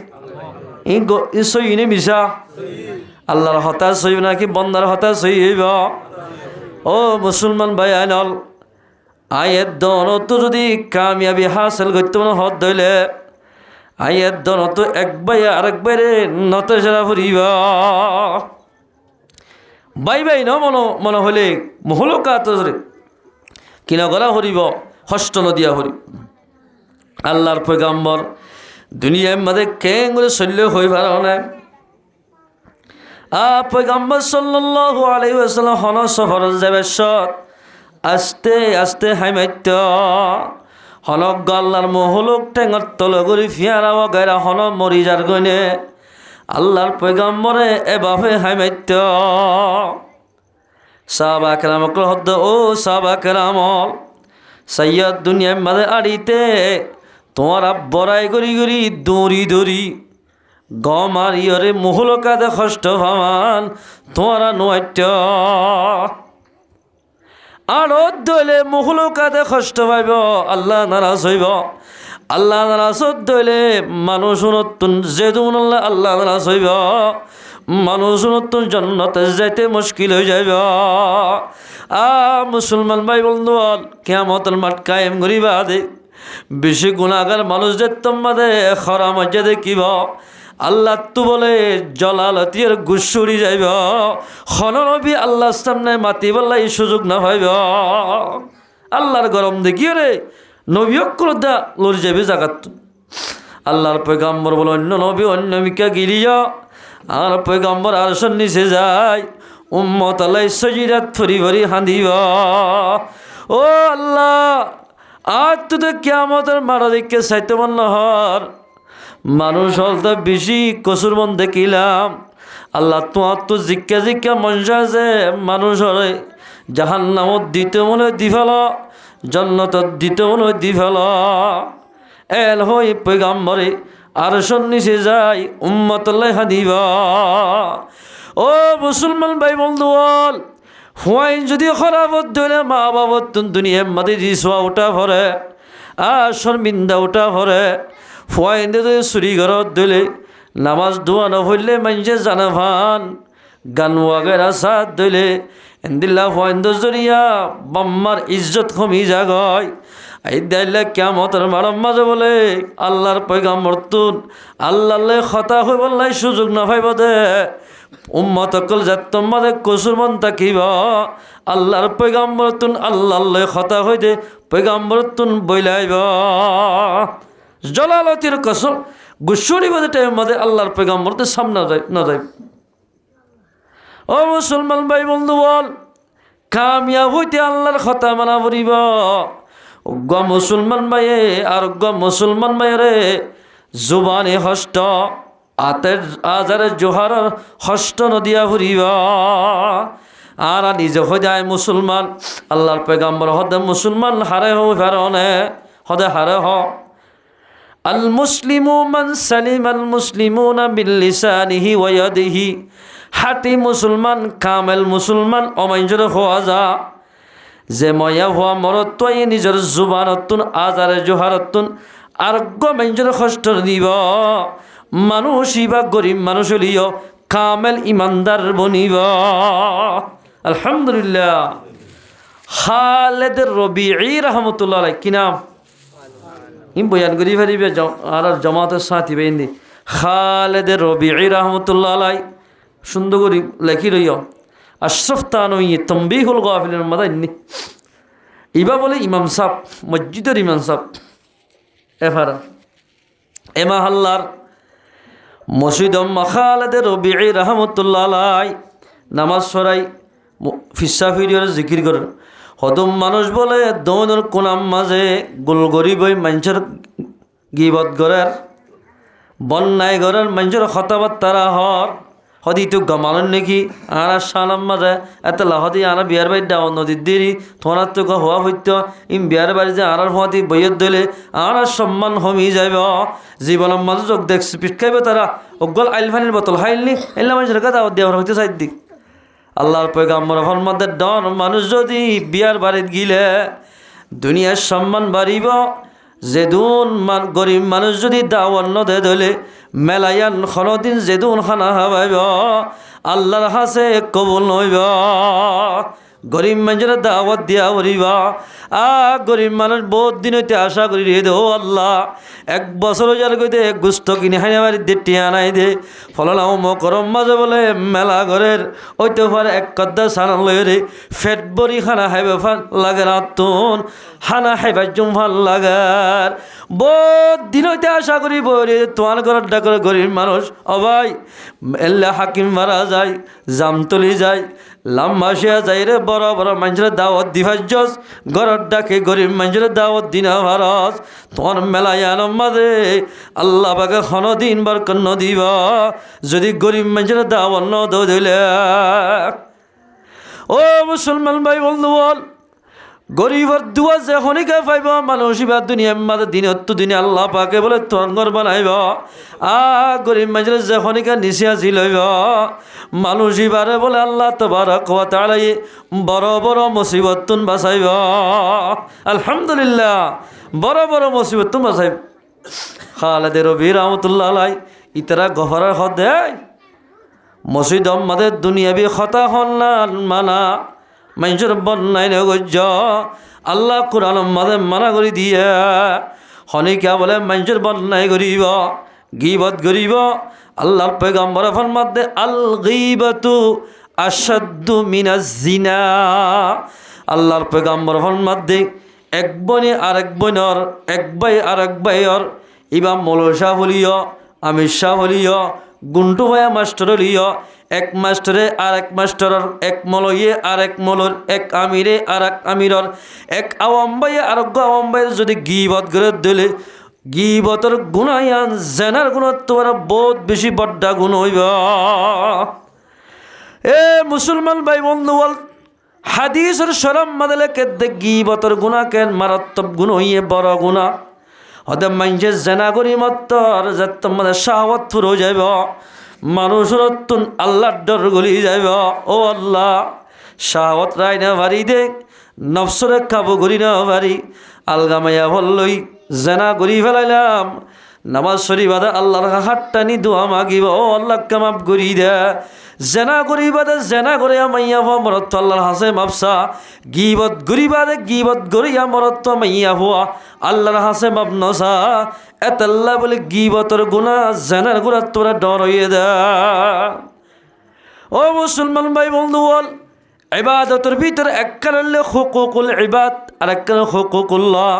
ই সইনে মিশা আল্লাহর হতাশ হইব নাকি বন্দার হতাশ হইব ও মুসলমান ভাই আইনল আয়ের দনত যদি কামিয়াবি হাসিল করতে মনে হত ধইলে আয়ের দনত এক ভাই আরেক বাইরে নত সেরা ফুরিব বাই বাই ন মনে হলে মহলকাত কিনা গলা হরিব হস্ত নদিয়া হরি আল্লাহর পয়গাম্বর দুনিয়ার মধ্যে কেন করে শল্য হয়ে পার না পয়গাম্বর সাল্লাল্লাহু আলাইহি ওয়াসাল্লাম হন সফর যাবে সৎ আস্তে আস্তে হাইমাত্য হনক আল্লাহর মহলক টেঙর তল করি ফিয়ারা গায়রা হন মরি যার গনে আল্লাহর পয়গাম্বরে এভাবে হাইমাত্য সাহাবা কেরামক হদ্দ ও সাহাবা কেরামল সৈয়দ দুনিয়ার মধ্যে আড়িতে তোমারা বড়াই করি করি দৌড়ি দৌড়ি গম আর ইয়রে মহলকাতে কষ্ট ভামান তোমারা নৈত্য আরো দইলে মহলকাতে কষ্ট পাইব আল্লাহ নারাজ হইব আল্লাহ নারাজ দইলে মানুষ নতুন যেদুন আল্লাহ নারাজ হইব মানুষ নতুন জন্নতে যাইতে মুশকিল হয়ে যাইব মুসলমান ভাই বন্ধু কিয়ামতের মাঠ কায়েম করিবা দে বেশি গুণাগার মানুষ যে তোমাদের খরা মজ্জা দেখিব আল্লাহ তো বলে জলালতির গুসুরি যাইব নবী আল্লাহর সামনে মাতি বললাই সুযোগ না পাইব আল্লাহর গরম দেখিও রে নবী অক্রদা লড়ি যাবে জাগাত আল্লাহর পয়গাম্বর বলে অন্য নবী অন্য মিকা গিরিয়া আর পয়গাম্বর আর নিচে যায় উম্মত আল্লাহ সজিরাত ফরি ফরি হাঁদিব ও আল্লাহ আর তো কিয়ামতের মারা দেখে চাইতে মন নহর মানুষ হলতে বেশি কসুর মন দেখিলাম আল্লাহ তোমার তো জিজ্ঞা জিজ্ঞা মনসা যে মানুষ হরে জাহান্নামত দিতে মনে দি ফেল জন্নতত দিতে মনে দি ফেল এল হই পয়গাম্বরে আর নিচে যাই উম্মতল্লাই হাঁদিব ও মুসলমান ভাই বন্ধু বল হুয়াইন যদি খরাবত ধরে মা বাবত দুনিয়ার মাঝে রিসোয়া উঠা ভরে আর শর্মিন্দা উঠা ভরে হুয়াইন যদি চুরি ঘরত দিলে নামাজ দোয়া নফরলে মানুষে জানা ভান গান ওয়াগেরা সাথ দিলে এন্দিল্লা হুয়াইন জরিয়া বাম্মার ইজ্জত কমি জাগয় এই দাইলে কিয়ামতের মারম মাঝে বলে আল্লাহর পয়গাম্বর তুন আল্লাহ খতা হই বললাই সুযোগ না পাইব দে উম্মত কল যাত্তম মাঝে কসুর মন তাকিব আল্লাহর পয়গাম্বর তুন আল্লাহ খতা হই দে পয়গাম্বর তুন বইলাইব জলালতির কসম গুসুরি বাদে টাইম মাঝে আল্লাহর পয়গাম্বর তো সামনে না যাই ও মুসলমান ভাই বন্ধু বল কামিয়াব হইতে আল্লাহর খতা মানা পড়িব গ মুসলমান ভাইয়ে আর গ মুসলমান ভাইরে জুবানে হষ্ট আতের আজারে জোহারের হষ্ট নদিয়া ঘুরিব আর নিজে হদায় মুসলমান আল্লাহর পেগাম্বর হদে মুসলমান হারে হো ফেরনে হদে হারে হ আল মুসলিমু মান সালিম আল মুসলিমুনা বিল লিসানিহি ওয়া ইয়াদিহি হাতি মুসলমান কামেল মুসলমান অমাইজর হওয়া যা যে ময়া হওয়া মরত্বই নিজের জুবানতুন আজারে জোহারতুন আরোগ্য মাইজর কষ্ট দিব মানুষই বা গরিব মানুষ হলিও কামেল ইমানদার বনিব আলহামদুলিল্লাহ খালেদ রবিঈ রহমতুল্লাহ আলাইহি কি নাম ইম বয়ান করি ফারিবে আর জামাতের সাথী বেইন্দি খালেদ রবিঈ রহমতুল্লাহ আলাইহি সুন্দর করে লেখি রইও আশরাফ তানওয়ী তানবীহুল গাফিলিন মাদান্নি ইবা বলে ইমাম সাহেব মসজিদের ইমাম সাহেব এফারা এমা হাল্লার মসজিদ খালেদ রবিঈ রহমতুল্লাহ আলাইহি নামাজ পড়াই ফিসা ফিরিয়র জিকির করেন হদম মানুষ বলে দৌনের কোনাম মাঝে গোল গরিবই মানুষের গিবত গড়ের বন্যায় গড়ের মানুষের কথাবার্তারা হর হদি তো গমালন নাকি আর সালাম মাঝে এত লাহদি আর বিয়ার বাড়ি ডাও নদীর দেরি তোমার তো হওয়া হইত ইম বিয়ার বাড়ি যে আর হদি বইয়ের দিলে আর সম্মান হমি যাইব জীবনের মাঝে যোগ দেখছি পিটকাইবে তারা অগল আইলফানির বোতল হাইলনি এলা মানুষের কথা দেওয়ার হইতে চাই দিক আল্লাহর পয়গাম্বর ফরমাতে ডন মানুষ যদি বিয়ার বাড়িত গিলে দুনিয়ার সম্মান বাড়িব যেদুন গরিব মানুষ যদি দাওয়ান নদে ধলে মেলায়ান খনদিন যেদুন খানা হাবাইব আল্লাহর হাসে কবুল নইব গরিব মানুষের দাওয়াত দিয়া বলিবা গরিব মানুষ বহুত দিন হইতে আশা করি রে দো আল্লাহ এক বছর যার কইতে গুস্ত কিনে খাইনা বাড়ি দে টিয়া নাই দে ফলাও মকরম মাঝে বলে মেলা ঘরের ওইতে পারে এক কদ্দা সানা লই রে ফেট বড়ি খানা খাইবে ভাল লাগে রাতুন খানা খাইবার জুম ভাল লাগার বহুত দিন হইতে আশা করি বরে তোমার ঘরের ডাকরে গরিব মানুষ অবাই এল্লা হাকিম মারা যায় জামতলি যায় লাম্বাসিয়া যাই রে বড় বড় মানুষের দাওয়াত দিভার জস ঘরের ডাকে গরিব মানুষের দাওয়াত দিনা ভারস তোমার মেলায় মাঝে আল্লাহ বাকে খন দিন বার কন্ন দিব যদি গরিব মানুষের দাওয়াত ন দিলে ও মুসলমান ভাই বন্ধু বল গরিবর দুয়া যে খনিকা পাইব মানুষ এবার দুনিয়ার মাঝে দিনত দিনে আল্লাহ পাকে বলে তোর বানাইব গরিব মানুষের যে খনিকা নিচে আজি লইব মানুষ এবারে বলে আল্লাহ তাবারাক ওয়া তাআলা বড় বড় মুসিবত তুন বাঁচাইব আলহামদুলিল্লাহ বড় বড় মুসিবত তুন বাঁচাইব খালেদ রবিঈ রহমতুল্লাহ আলাইহি ইতারা গফরার হদ দেয় মসজিদ আমাদের দুনিয়াবি খতা হন না মানা মানুষের বন্যায় নগজ আল্লাহ কোরআন মাঝে মানা করে দিয়ে হনিকা বলে মানুষের বন্যায় করিব গিবত করিব আল্লাহর পয়গম্বর ফরমাতে আল গীবাতু আশাদ্দু মিনাজ জিনা আল্লাহর পয়গম্বর ফরমাতে এক বনে আরেক বনের এক ভাই আরেক ভাইয়ের ইবা মৌলশা হলিও আমির শাহ হলিও গুন্টু ভাইয়া মাস্টার হলিও এক মাস্টারে আর এক মাস্টারের এক মলয়ে আর এক মলর এক আমিরে আর এক আমিরর এক আওয়াম ভাইয়ে আরোগ্য আওয়াম ভাইয়ের যদি গিবত করে দিলে গিবতর গুণায়ান জেনার গুণত্ব বহুত বেশি বড্ডা গুণ হইব এ মুসলমান ভাই বন্ধু বল হাদিসের শরম মাদলে কেদে গিবতর গুণা কেন মারাত্মক গুণ হইয়ে বড় গুণা হতে মাইনছে জেনা করি মাত্র যে তোমাদের শাহওয়াত ফুরো যাইব মানুষের তুন আল্লাহর ডর গলি যাইব ও আল্লাহ শাহওয়াত রায় না ভারি দে নফসরে খাবো করি না ভারি আলগামাইয়া বললই জেনা করি ফেলাইলাম নামাজ শরীফ আদা আল্লাহর হাতটানি দোয়া মাগিব ও আল্লাহ কামাপ করি দে জেনা করি বাদে জেনা করে মাইয়া হওয়া মরত আল্লাহর হাসে মাপসা গিবত গরি বাদে গিবত গরিয়া মরত মাইয়া হওয়া আল্লাহর হাসে মাপ নসা এতাল্লাহ বলে গিবতর গুণা জেনার গুণা তোরা ডর হইয়ে দে ও মুসলমান ভাই বন্ধু বল ইবাদতের ভিতরে একখানে হুকুকুল ইবাদ আর একখানে হুকুকুল্লাহ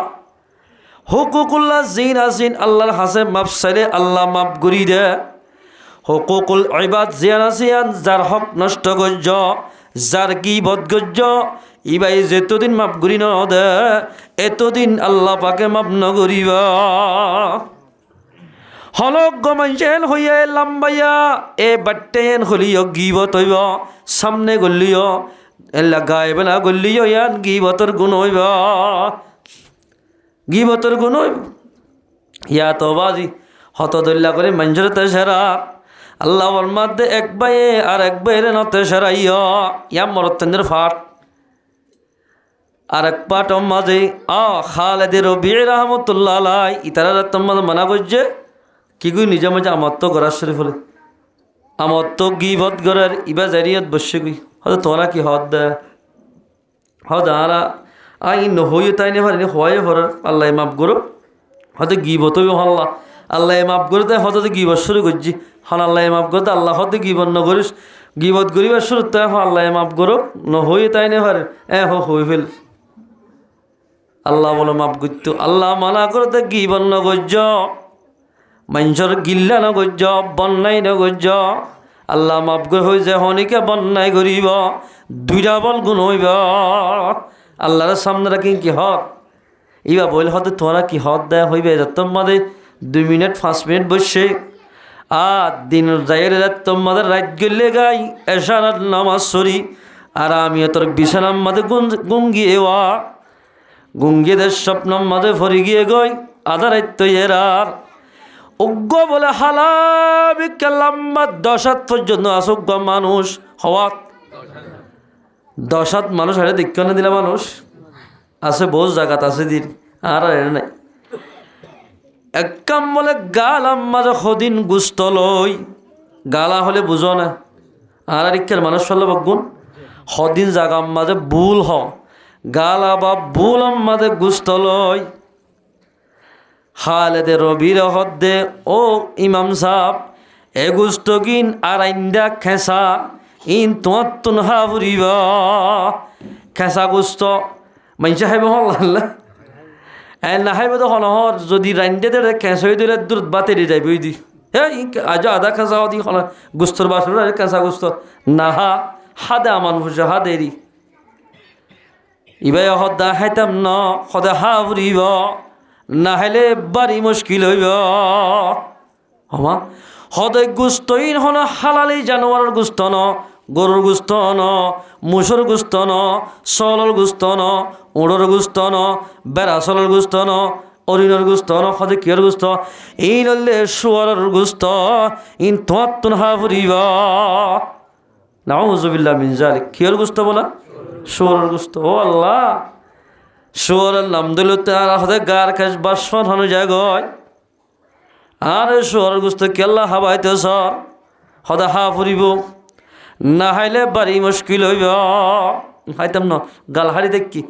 হুকুকুল্লাহ জিন আসিন আল্লাহর হাসে মাপ সাইলে আল্লাহ মাপ করি দে হুকুকুল ইবাদ জিয়ান আসিয়ান যার হক নষ্ট গজ্য যার গিবত গজ্য ইবাই যেতদিন মাপ করি ন দে এতদিন আল্লাহ পাকে মাপ ন করিবা হলক গমাইছেন হইয়া লাম্বাইয়া এ বাট্টেন হলিও গিবত হইব সামনে গল্লিও এলা গায়েবেলা গল্লিও ইয়ান গিবতর গুণ হইব গিবতর গুণ হইব ইয়া তো বাজি হত দল্লা করে মঞ্জুর তেসেরা আল্লাহ মধ্যে এক বাইয়ে আর এক বাইরে নতে সেরাইয়া ইয়া মরতেন্দ্র ফাট আর এক পাট মাঝে খালেদের রবি রহমতুল্লাহ আলাই ইতারা তোমাদের মানা করছে কি গুই নিজে মাঝে আমার তো গড়ার শরীফ হলে আমার তো গিবত গড়ার ইবা জারিয়ত বসে গুই হয়তো তোরা কি হদ দেয় হদ আরা আই নহইও তাই নে পারি হওয়াই ভরার আল্লাহ মাফ করো হয়তো গিবত হইব আল্লাহ আল্লাহ মাফ করে তাই হয়তো গিবত শুরু করছি হন আল্লাহ মাফ করতে আল্লাহ হয়তো গিবত নকরিস গিবত করিবার শুরু তাই আল্লাহ মাফ করো নহইও তাই নে পারে হই ফেল আল্লাহ বলো মাফ করতো আল্লাহ মানা করতে গিবত নগর্য মানুষের গিল্লা নগর্য বন্যাই নগর্য আল্লাহ মাফ করে হয়ে যায় হনিকে বন্যায় করিব দুইটা বল গুণ হইব আল্লাহর সামনে রাখি কি হক ইবা বলে হতে তোরা কি হক দেয়া হইবে তোমাদের 2 মিনিট 5 মিনিট বসে আর দিন যাইয়ের রাত তোমাদের রাত গেলে গাই এশারাত নামাজ সরি আর আমিও তোর বিছানার মাঝে গুঙ্গিয়ে গুঙ্গিয়েদের স্বপ্ন মাঝে ভরে গিয়ে গই আধা রাত এরার অজ্ঞ বলে হালাবিকে লম্বা 10 হাত পর্যন্ত আসজ্ঞ মানুষ হওয়া 10 হাত মানুষ হারে দীক্ষা না দিলে মানুষ আছে বহু জায়গাত আছে দিন আর নাই এক কাম বলে গালাম মাঝে সদিন গুস্ত লই গালা হলে বুঝো না আর ইক্ষার মানুষ হলে বগুন সদিন জাগাম মাঝে ভুল হ গালা বা ভুল মাঝে গুস্ত লই খালেদে রবির হদ্দে ও ইমাম সাহ এ গুস্ত কিন আর আইন্দা খেসা ইন তোমার তুন হা ফুরিব খেসা গুস্ত মাইনসা খাইব হল না খাইব তো হলহর যদি রাইন্দে দে খেঁচ হয়ে দিলে দূর বাতে দিয়ে যাইব দি আজ আধা খেঁচা দি হল গুস্তর বাসর খেঁচা গুস্ত না হাদে আমার বুঝে হা দেরি ইবাই হদ্দা খাইতাম ন সদা হা ফুরিব না হলে বাড়ি মুশকিল হইব হমা সদায় গুস্তইন হন হালালি জানোয়ারের গুস্ত ন গরুর গুস্ত ন মুসুর গুস্ত ন চলর গুস্ত ন উড়োর গুস্ত ন বেড়া চলর গুস্ত ন অরিণর গুস্ত ন সদায় কিয়র গুস্ত এই নলে শুয়ারের গুস্ত ইন তোমার তুন হা ফুরিব নাউজুবিল্লাহ মিন যালিক কিয়র গুস্ত বলা শুয়ারের গুস্ত ও আল্লাহ শুয়ারের নাম দিল তার হতে গার কাজ বাসন হনু জায়গায় আর শুয়ারের গুস্ত কেল্লা হাবাইতে সর হদা হা ফুরিব না হাইলে বাড়ি মুশকিল হইব হাইতাম ন গাল হারি দেখি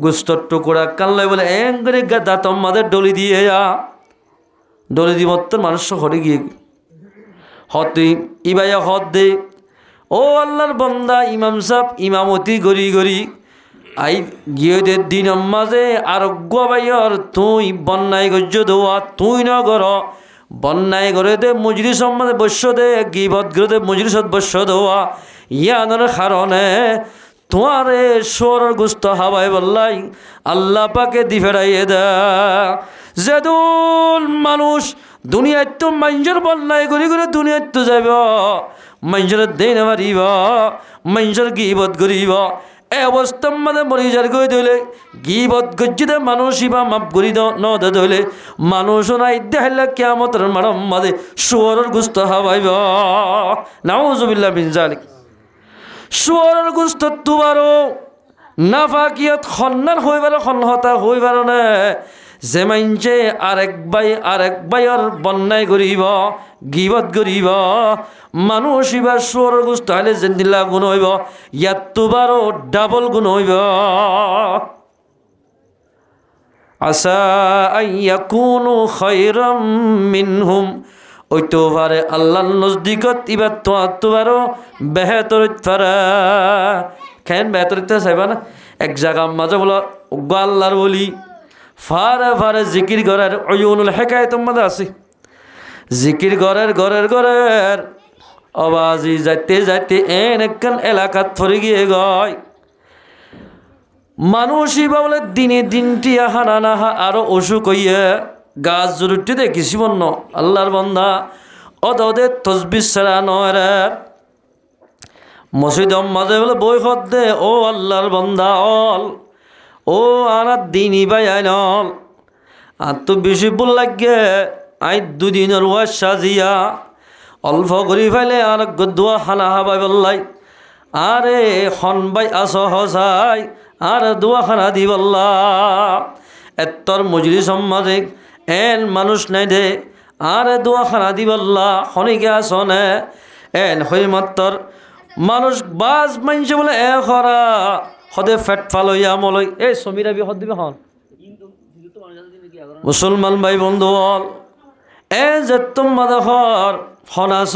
গুস্তর টুকুরা কানলে বলে এঙ্গরে গাদা তোমাদের ডলি দিয়ে ডলি দিব তোর মানুষ হরে গিয়ে হতে ইবাইয়া হদ দে ও আল্লাহর বন্দা ইমাম সাহ ইমামতি গড়ি গড়ি আই গিয়ে দে দিন মাঝে আরোগ্য বাইর তুই বন্যায় গজ্য দেওয়া তুই না গর বন্যায় করে দে মজলিস মাঝে বস্য দে গিবত করে দে মজলিসত বস্য দেওয়া ইয়ানোর কারণে তোমারে সোরের গুস্ত হাবাই বললাই আল্লাহ পাকে দি ফেরাইয়ে দে যেদুল মানুষ দুনিয়ায় তো মানুষের বন্যায় করে করে দুনিয়ায় তো যাব মানুষের দেই না পারিব মানুষের গিবত করিব এই অবস্থা মানে মরিজার গই দিলে গিবত গজ্জিদে মানুষই বা মাপ করি ন দে ধইলে মানুষ নাই দেখাইলে কিয়ামতের মারম মাদে শুয়ারের গুস্ত হাবাইব নাউজুবিল্লাহ মিন যালিক শুয়ারের গুস্ত তুবারো নাফাকিয়ত খন্নার হইবার খনহতা হইবার না যে মাইনছে আরেক বাইর বন্যায় করিব গিবত করিব মানুষ এবার শুয়ারের গুস্ত হইলে জেন্দিল্লা গুণ হইব ইয়াত তুবারও ডাবল গুণ হইব আসা আইয়াকুনু খায়রাম মিনহুম ওইতো পারে আল্লাহর নজদিকত এবার তোমারও বেহতর পারা কেন বেহতর চাইবা না এক জায়গা মাঝে বলো আল্লাহর বলি ফারে ফারে জিকির ঘরের অয়ুনুল হেকায় তোমাদের আছে জিকির ঘরের আওয়াজি যাইতে যাইতে একখান এলাকাত ফরে গিয়ে গয় মানুষই বলে দিনে দিনটি হানা নাহা আরো অসুখ হইয়ে গাছ জুরুটি দে কিছু বন্য আল্লাহর বন্দা ওদের তসবির ছাড়া নয় রে মসজিদ মাঝে বলে বই খত দে ও আল্লাহর বন্দা অল ও আনার দিনই ভাই আইনল আর তো বেশি বল লাগে আই দুদিনের ওয়াজ সাজিয়া অল্প করি ফেলে আর গদুয়া খানা হাবাই বললাই আরে খন বাই আস হসাই আর দোয়া খানা দি বললা এত্তর মজুরি সম্মাদিক এন মানুষ নাই দে আরে দোয়া খানা দি বললা খনিকে আসনে এন হই মাত্তর মানুষ বাজ মানছে বলে এ খরা সদে ফেট ফালইয়া মলই এই সমীরা বি সদ দিবে হন মুসলমান ভাই বন্ধু বল এ যে তোমাদের ফনাস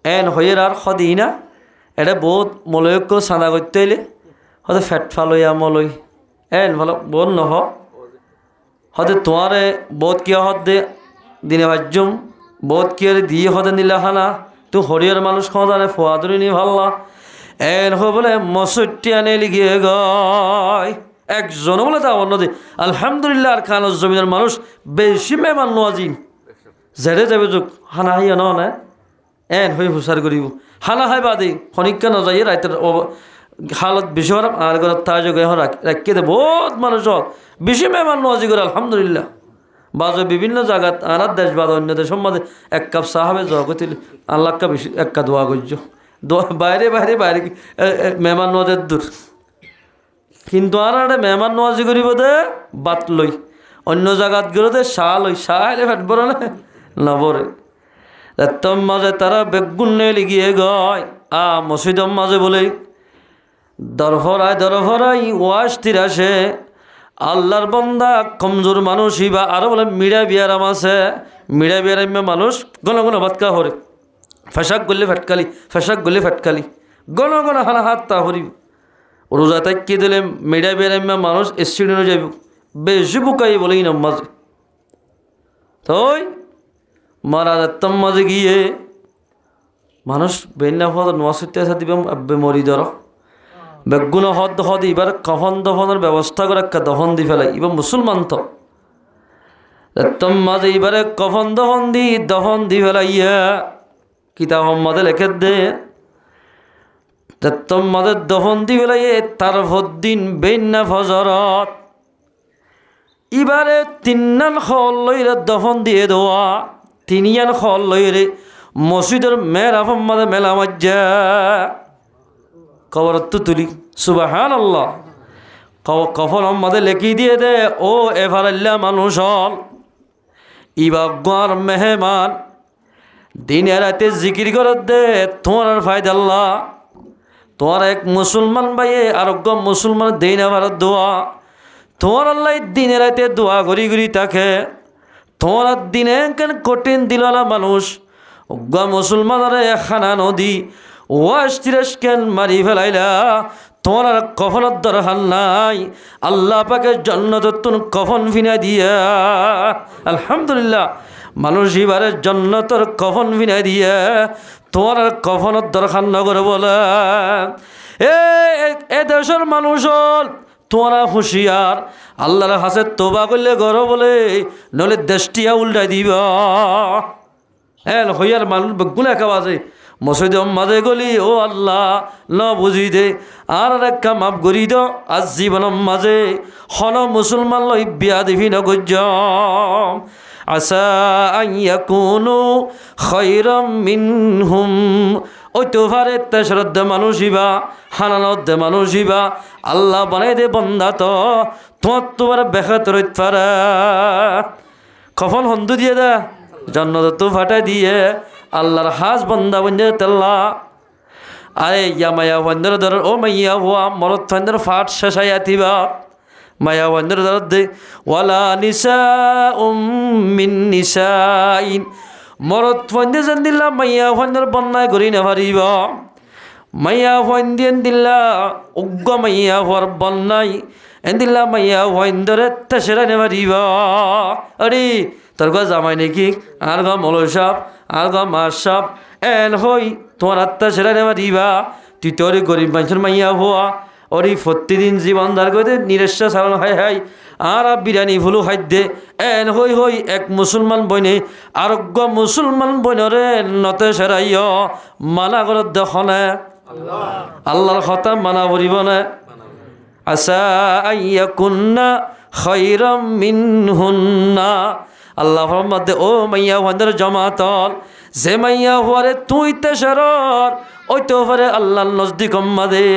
এন হইয়ের আর সদি না এটা বহুত মলয়ক চাঁদা করতে হইলে হতে ফেট ফালইয়া মলই এন ভালো বহুত নহ হতে তোমারে বহুত কিয় হদ দে দিনে ভাজ্যম বহুত কিয় দিয়ে হতে নিলা খানা তুই হরিয়ার মানুষ খাওয়া ফোয়া ধরে নি ভাল্লা এন হো বলে মসুরটি আনে লিখিয়ে গয় একজন বলে তা অন্যদিন আলহামদুলিল্লাহ আর খান জমিনের মানুষ বেশি মেহমান নোয়াজিন জেরে যাবে যুগ হানা হাইয়া না এন হয়ে হুসার করিব হানা হাই বাদে খনিকা নজাইয়ে রাইতের হালত বেশি হরাম আর ঘর তাজ রাখিয়ে দে বহুত মানুষ বেশি মেহমান নোয়াজি করে আলহামদুলিল্লাহ বাজে বিভিন্ন জায়গাত আনার দেশ বাদ অন্য দেশের মধ্যে এক কাপ সাহাবে জয়া করছিল আল্লাহ বেশি এক কা দোয়া করছ বাইরে বাইরে বাইরে মেহমান নোয়াজের দূর কিন্তু আর একটা মেহমান নোয়াজি করিব দে বাত লই অন্য জায়গাত গেলে দে শাহ লই শাহ এলে ফেট বড় না বরে তোর মাঝে তারা বেগুন নিয়ে লিগিয়ে গয় মসজিদর মাঝে বলে দরফরাই ওয়াশ তিরাসে আল্লাহর বন্দা কমজোর মানুষই বা আরো বলে মিড়া বিয়ারাম আছে মিড়া বিয়ারামে মানুষ ঘন ঘন ভাতকা হরে ফেসাক গলে ফেটকালি ফেসাক গলে ফেটকালি ঘন ঘন হানা হাত তা হরিব রোজা তাকি দিলে মিড়া বিয়ারামে মানুষ এসিডেন্ট যাইব বেশি বুকাই বলেই না মাঝে তই মারা যাত্তম মাঝে গিয়ে মানুষ বেন্না হওয়া নোয়াশিতে আসা দিবে আব্বে মরি ধর বেগুন হদ হদ এবার কফন দফনের ব্যবস্থা করে একটা দফন দি ফেলাই এবার মুসলমান তো যাত্তম মাঝে এবারে কফন দফন দি ফেলাইয়া কিতাব মাঝে লেখে দে যাত্তম মাঝে দফন দি ফেলাইয়ে তার ভদ্দিন বেন্না ফজরত এবারে তিনান খল লইরে দফন দিয়ে দেওয়া তিনিয়ান খল লইরে মসজিদের মেয়ের মাঝে মেলা মজ্জা কবর তো তুলি সুবহানাল্লাহ কফন মাঝে লেখি দিয়ে দে ও এভারাল্লা মানুষ হল ইবাগার মেহমান দিনে রাতে জিকির করে দে তোমার ফায়দাল্লাহ তোমার এক মুসলমান ভাইয়ে আরোগ্য মুসলমান দিন আবার দোয়া তোমার আল্লাহ দিনে রাতে দোয়া ঘুরি ঘুরি থাকে তোমার দিনে কেন কঠিন দিলালা মানুষ অজ্ঞ মুসলমানরে খানা নদী ওয়াশ তিরাস কেন মারি ফেলাইলা তোমার আর কফনের দরকার নাই আল্লাহ পাকে জন্নততুন কফন ফিনা দিয়া আলহামদুলিল্লাহ মানুষ এবারে জন্নতর কফন ফিনা দিয়া তোমার আর কফনের দরকার নগর বলে এ দেশের মানুষ তোমরা হুঁশিয়ার আল্লাহর হাসে তোবা করলে গর বলে নলে দেশটিয়া উল্টাই দিব হইয়ার মানুষ বেগুন একা বাজে মসজিদ মাঝে গলি ও আল্লাহ ন বুঝি দে আর একটা মাপ করি দ আজ জীবন মাঝে হন মুসলমান লই বিয়া দিবি নগজ আসা আইয়াকুনু খায়রাম মিনহুম ওই তোভারে তেসরদ্দে মানুষিবা হানানদ্দে মানুষিবা আল্লাহ বানাই দে বন্দা তো তোমার বেখাত রইত পারে কফন হন্দু দিয়ে দে জন্নত তো ফাটাই দিয়ে আল্লাহর হাজ বন্দা বন্ধে তেল্লা আরে ইয়া মায়া বন্ধের ধর ও মাইয়া হওয়া মরত ফান্দের ফাট শেষাইয়া থিবা মায়া বন্ধের ধর দে ওয়ালা নিসা মিন নিসাইন মরত ফন্দে যেন দিল্লা মাইয়া ফন্দের বন্যায় করি না পারিব মাইয়া ফন্দিয়েন দিল্লা উগ্র মাইয়া হওয়ার বন্যায় এন দিল্লা মাইয়া ফন্দরে তেসেরা নে পারিব আরে তোর গা জামাই নাকি আর গা মলয় সাপ আর গা মাস সাপ এন হই তোমার আত্মা সেরা নে পারিবা তুই তোর গরিব মানুষের মাইয়া হওয়া ওর প্রতিদিন জীবন ধার করে নিরেশ্বর সালানো হাই হাই আর বিরিয়ানি ফুলু খাদ্যে এন হই হই এক মুসলমান বইনে আরোগ্য মুসলমান বইনরে নতে সেরাইয় মানা করত দেখনে আল্লাহর কথা মানা পড়িব না আসা আইয়াকুন্না খায়রাম মিনহুন্না আল্লাহ মধ্যে ও মাইয়া ওয়ান্দের জমাতল যে মাইয়া হওয়ারে তুই তেসরর ওই তো পারে আল্লাহর নজদিক মাদে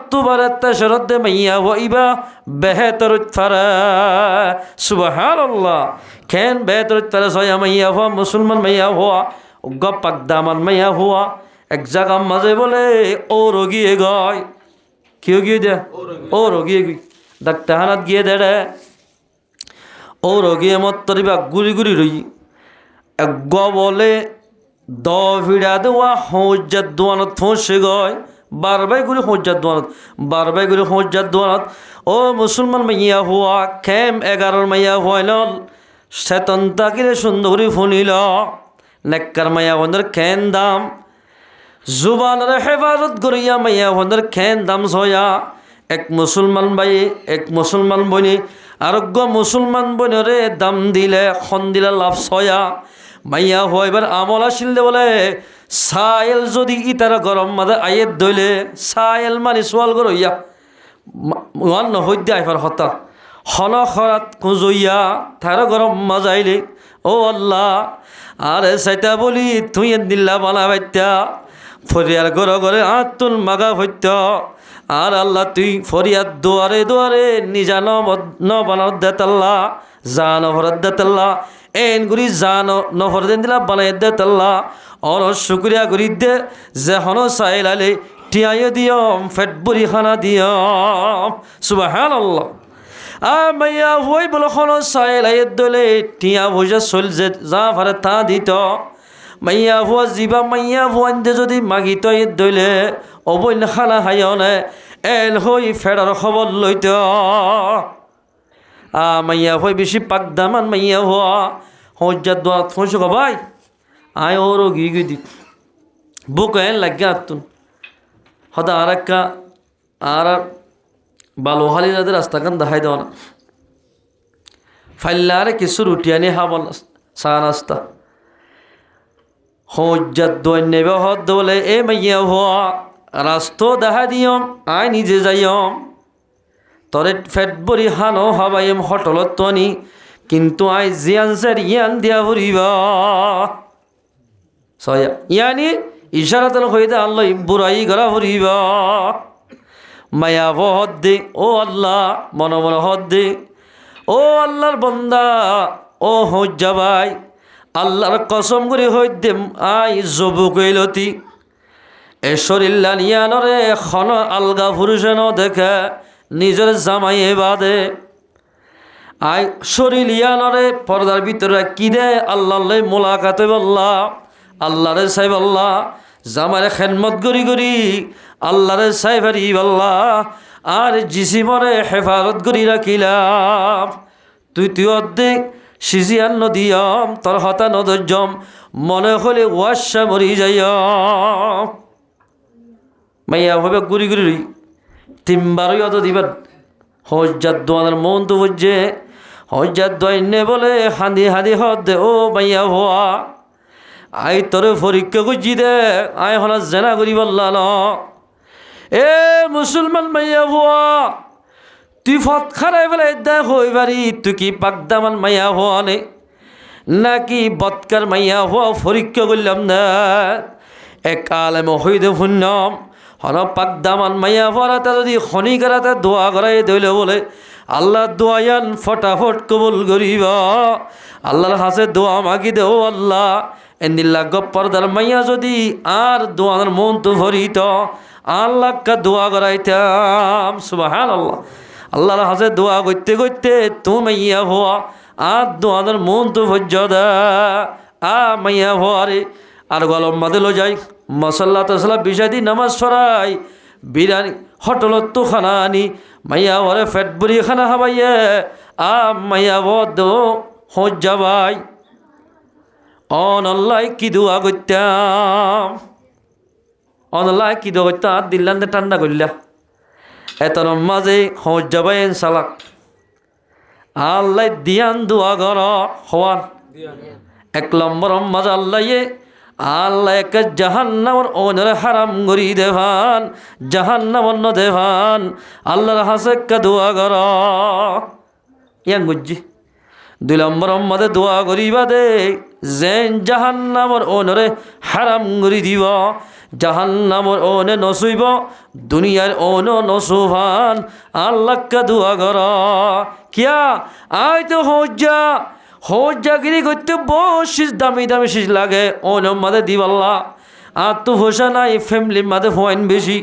তোমারে তেসরত দে মাইয়া হইবা বেহেতর ফারা সুবহানাল্লাহ কেন বেহেতর ফারা সয়া মাইয়া হওয়া মুসলমান মাইয়া হওয়া গপ্পাক দামান মাইয়া হওয়া এক জায়গা মাঝে বলে ও রোগিয়ে গয় কেউ গিয়ে দে ও রোগিয়ে গই ডাক্তার হানাত গিয়ে দে রে ও রোগিয়ে মত তরিবা গুড়ি গুড়ি রই গ বলে দ ভিড়া দেওয়া হজ্জাত দোয়ানত ফসে গয় বারবাই করে হজ্জাত দোয়ানত বারবাই করে হজ্জাত দোয়ানত ও মুসলমান মাইয়া হওয়া খেম 11 মাইয়া হইল সেতন তাকিরে সুন্দরী ফুনিল নেককার মাইয়া হন্দের খেন দাম জুবানের হেফাজত করিয়া মাইয়া হন্দের খেন দাম ছয়া এক মুসলমান ভাই এক মুসলমান বনি আরোগ্য মুসলমান বনরে দাম দিলে খন দিলে লাভ ছয়া মাইয়া হইবার আমল আসিল বলে সায়েল যদি ইতার গরম মাঝে আয়ের দইলে সায়েল মানে সোয়াল করইয়া ওয়ান নহদ্যে আইফার হতা হন খরাত কুজইয়া তার গরম মাজাইলে ও আল্লাহ আরে সাইতা বলি তুই দিল্লা বানা বাইত্যা ফরিয়ার ঘর ঘরে আতুল মাগা হইত আর আল্লাহ তুই ফরিয়াদ দুয়ারে দুয়ারে নিজা ন বানার দেতাল্লা যা নহরত দেতাল্লা এন গুড়ি যা নহর দেন দিলা বানাই দেতাল্লা অর শুক্রিয়া করি দে যে হন চাইল আলে টিয়াইয়ে দিয়ম ফেট বুড়ি খানা দিয়ম সুবহানাল্লাহ মাইয়া হই বলো হন চাইল আইয়ের দলে টিয়া ভুজা চল যে যা ভারে তা দিত মাইয়া ভুয়া জীবা মাইয়া ভুয়ানদে যদি মাগিত এর দইলে অবৈন খানা হাইনে এল হই ফেরার খবর লইত মাইয়া হই বেশি পাকদামান মাইয়া হওয়া হজ্জাত দোয়া ফসো ভাই আয় ওরও গিয়ে গিয়ে দিত বুক এন লাগে আতুন হদা আর একটা আর বালোহালি রাতে রাস্তাখান দেখাই দেওয়া না ফাইল্লারে কিছু রুটি আনি খাবো চা নাস্তা হজ্জাত দোয়া নেবে হদ বলে এ মাইয়া হওয়া রাস্ত দেখা দিয়ম আয় নিজে যাইয়ম তরে ফেট বরি হানো হবাইম হটলত তনি কিন্তু আয় জিয়ান স্যার ইয়ান দিয়া ফুরিব সয়া ইয়ানি ইশারাতল হইতে আল্লাহ বুড়াই করা ফুরিব মায়া হদ দে ও আল্লাহ মন মন হদ দে ও আল্লাহর বন্দা ও হজ্জা ভাই আল্লাহর কসম করে হই দে আই জবু কইলতি এ শরীল্লা নিয়ানরে খন আলগা পুরুষেন দেখে নিজের জামাইয়ে বাদে আই শরীর ইয়ানরে পর্দার ভিতরে কি দে আল্লাহ মোলাকাতে বললা আল্লাহরে সাহেব আল্লাহ জামারে খেদমত গড়ি গড়ি আল্লাহরে সাহেবারি বললা আর জিসিমরে হেফাজত করি রাখিলাম তুই অর্ধেক সিজিয়ান নদিয়ম তোর হতা নদর্যম মনে হলে ওয়াশা মরি যাইয়ম মাইয়া হবে গুড়ি গুড়ি তিনবারই অত দিবার হজ্জাত দোয়ানের মন তো বুঝছে হজ্জাত দোয়াইনে বলে হাঁদি হাঁদি হদ দে ও মাইয়া হওয়া আই তোরে পরীক্ষা করছি দে আই হলা জেনা করি বললা ন এ মুসলমান মাইয়া হওয়া তুই ফত খারাই বলে দেখ হই বাড়ি তুই কি পাকদামান মাইয়া হওয়া নে নাকি বৎকার মাইয়া হওয়া পরীক্ষা করলাম না এক আলেম হইদে পুণ্যম হন পাকদামান মাইয়া পড়াতে যদি খনি করাতে দোয়া করাই দইলে বলে আল্লাহ দোয়ায়ান ফটাফট কবুল করিব আল্লাহর হাসে দোয়া মাগি দে ও আল্লাহ এন্দিল্লা গপ্পরদার মাইয়া যদি আর দোয়ার মন তো ভরিত আল্লাহকে দোয়া করাইতাম সুবহানাল্লাহ আল্লাহর হাসে দোয়া করতে করতে তুমি মাইয়া হওয়া আর দোয়ার মন তো ভজ্য দা মাইয়া হওয়ারে আর গলম বাঁধলো যাই মশাল্লা তসলা বিষয় দি নামাজ সরাই বিরিয়ানি হোটেলত তো খানা আনি মাইয়া ওরে ফেট বুড়ি খানা খাবাইয়ে মাইয়া বদ হোঁজ যাবাই অনল্লাই কি দোয়া করতাম অনল্লাই কি দোয়া করতাম আর দিল্লান ঠান্ডা করলা এত মাঝে হোঁজ যাবাই চালাক আল্লাহ দিয়ান দোয়া কর হওয়ান 1 নম্বর মাঝে আল্লাহ একে জাহান্নামর ওনরে হারাম করি দেভান জাহান্নামর ন দেভান আল্লাহর হাসে কা দোয়া কর ইয়াং বুঝছি 2 নম্বর মাঝে দোয়া করিবা দে যেন জাহান্নামর ওনরে হারাম করি দিব জাহান্নামর ওনে নসুইব দুনিয়ার ওন নসুভান আল্লাহ কা দোয়া কর কিয়া আয় তো হজ্জাগিরি করতে বসিস দামি দামি শীষ লাগে ওনম মাদে দিবাল্লা আর তো হোসা নাই ফ্যামিলির মাদে ফোয়াইন বেশি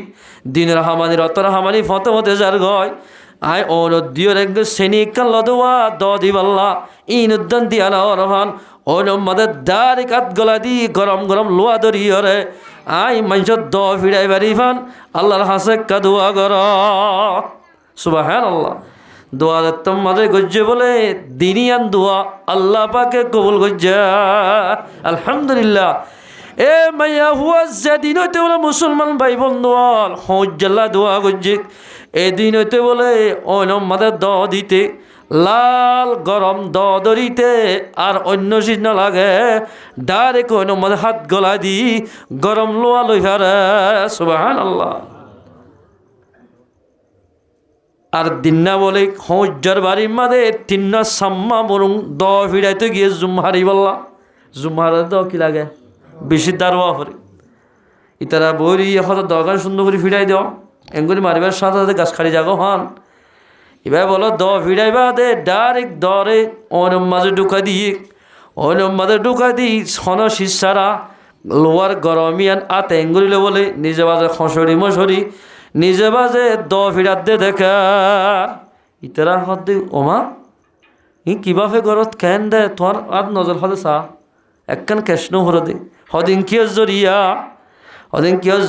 দিনের হামানি রতর হামানি ফতে ফতে যার গয় আয় ওন দিওর এক শ্রেণী কাল দোয়া দ দিবাল্লা ইন উদ্যান দিয়া না রহান ওনম মাদে দাড়ি কাত গলা দি গরম গরম লোয়া দরিয়রে আয় মানুষ দ ফিরাই বাড়ি ফান আল্লাহর হাসে কা দোয়া কর সুবহানাল্লাহ দোয়া দত্তম মাঝে গজ্জে বলে দিনিয়ান দোয়া আল্লাহ পাকে কবুল গজ্জা আলহামদুলিল্লাহ এ মাইয়া হুয়া যেদিন হইতে বলে মুসলমান ভাই বন্ধু হজ্জাল্লা দোয়া গজ্জে এদিন হইতে বলে অনম মাঝে দ দিতে লাল গরম দ দরিতে আর অন্য সিজ না লাগে ডাইরেক্ট অনম মাঝে হাত গলা দি গরম লোয়া লই হারে সুবহানাল্লাহ আর দিন্না বলে হজ্জার বাড়ির মাঝে তিন্না সাম্মা বরং দ ফিরাইতে গিয়ে জুমহারি বললা জুমহারে দ কি লাগে বেশি দারোয়া করে ইতারা বইরি এখন দরকার সুন্দর করে ফিরাই দেও এঙ্গুলি মারিবার সাথে সাথে গাছ খাড়ি যাগো হন এবার বলো দ ফিরাইবা দে ডাইরেক্ট দরে অনম মাঝে ঢুকা দিয়ে অনম মাঝে ঢুকা দিই সন শিষ্যারা লোয়ার গরমিয়ান আত এঙ্গুলিলে বলে নিজে বাজে খসড়ি মশরি নিজে বাজে দ ফিরাত দে দেখা ইতারা হদ দে ওমা ই কিভাবে গরত কেন দে তোমার আর নজর হলে চা একখান কৃষ্ণ হর দে হদিন কিয়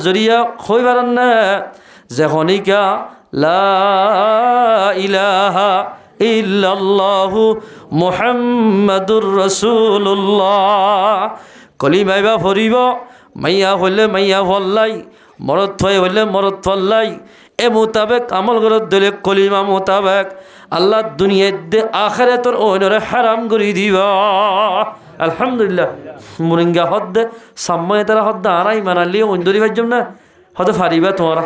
জরিয়া হই পারেন না যে হনিকা লা ইলাহা ইল্লাল্লাহু মুহাম্মাদুর রাসূলুল্লাহ কলিমাইবা ফরিব মাইয়া হইলে মাইয়া ফল্লাই মরদ থয়ে হইলে মরদ ফল্লাই এ মোতাবেক আমল গরত দিলে কলিমা মোতাবেক আল্লাহ দুনিয়ার দে আখেরে তোর ওইনরে হারাম করি দিবা আলহামদুলিল্লাহ মুরিঙ্গা হদ্দে সাম্মায় তারা হদ্দে আরাই মানালি অন্দরি ভাজ্যম না হতে ফারিবা তোমরা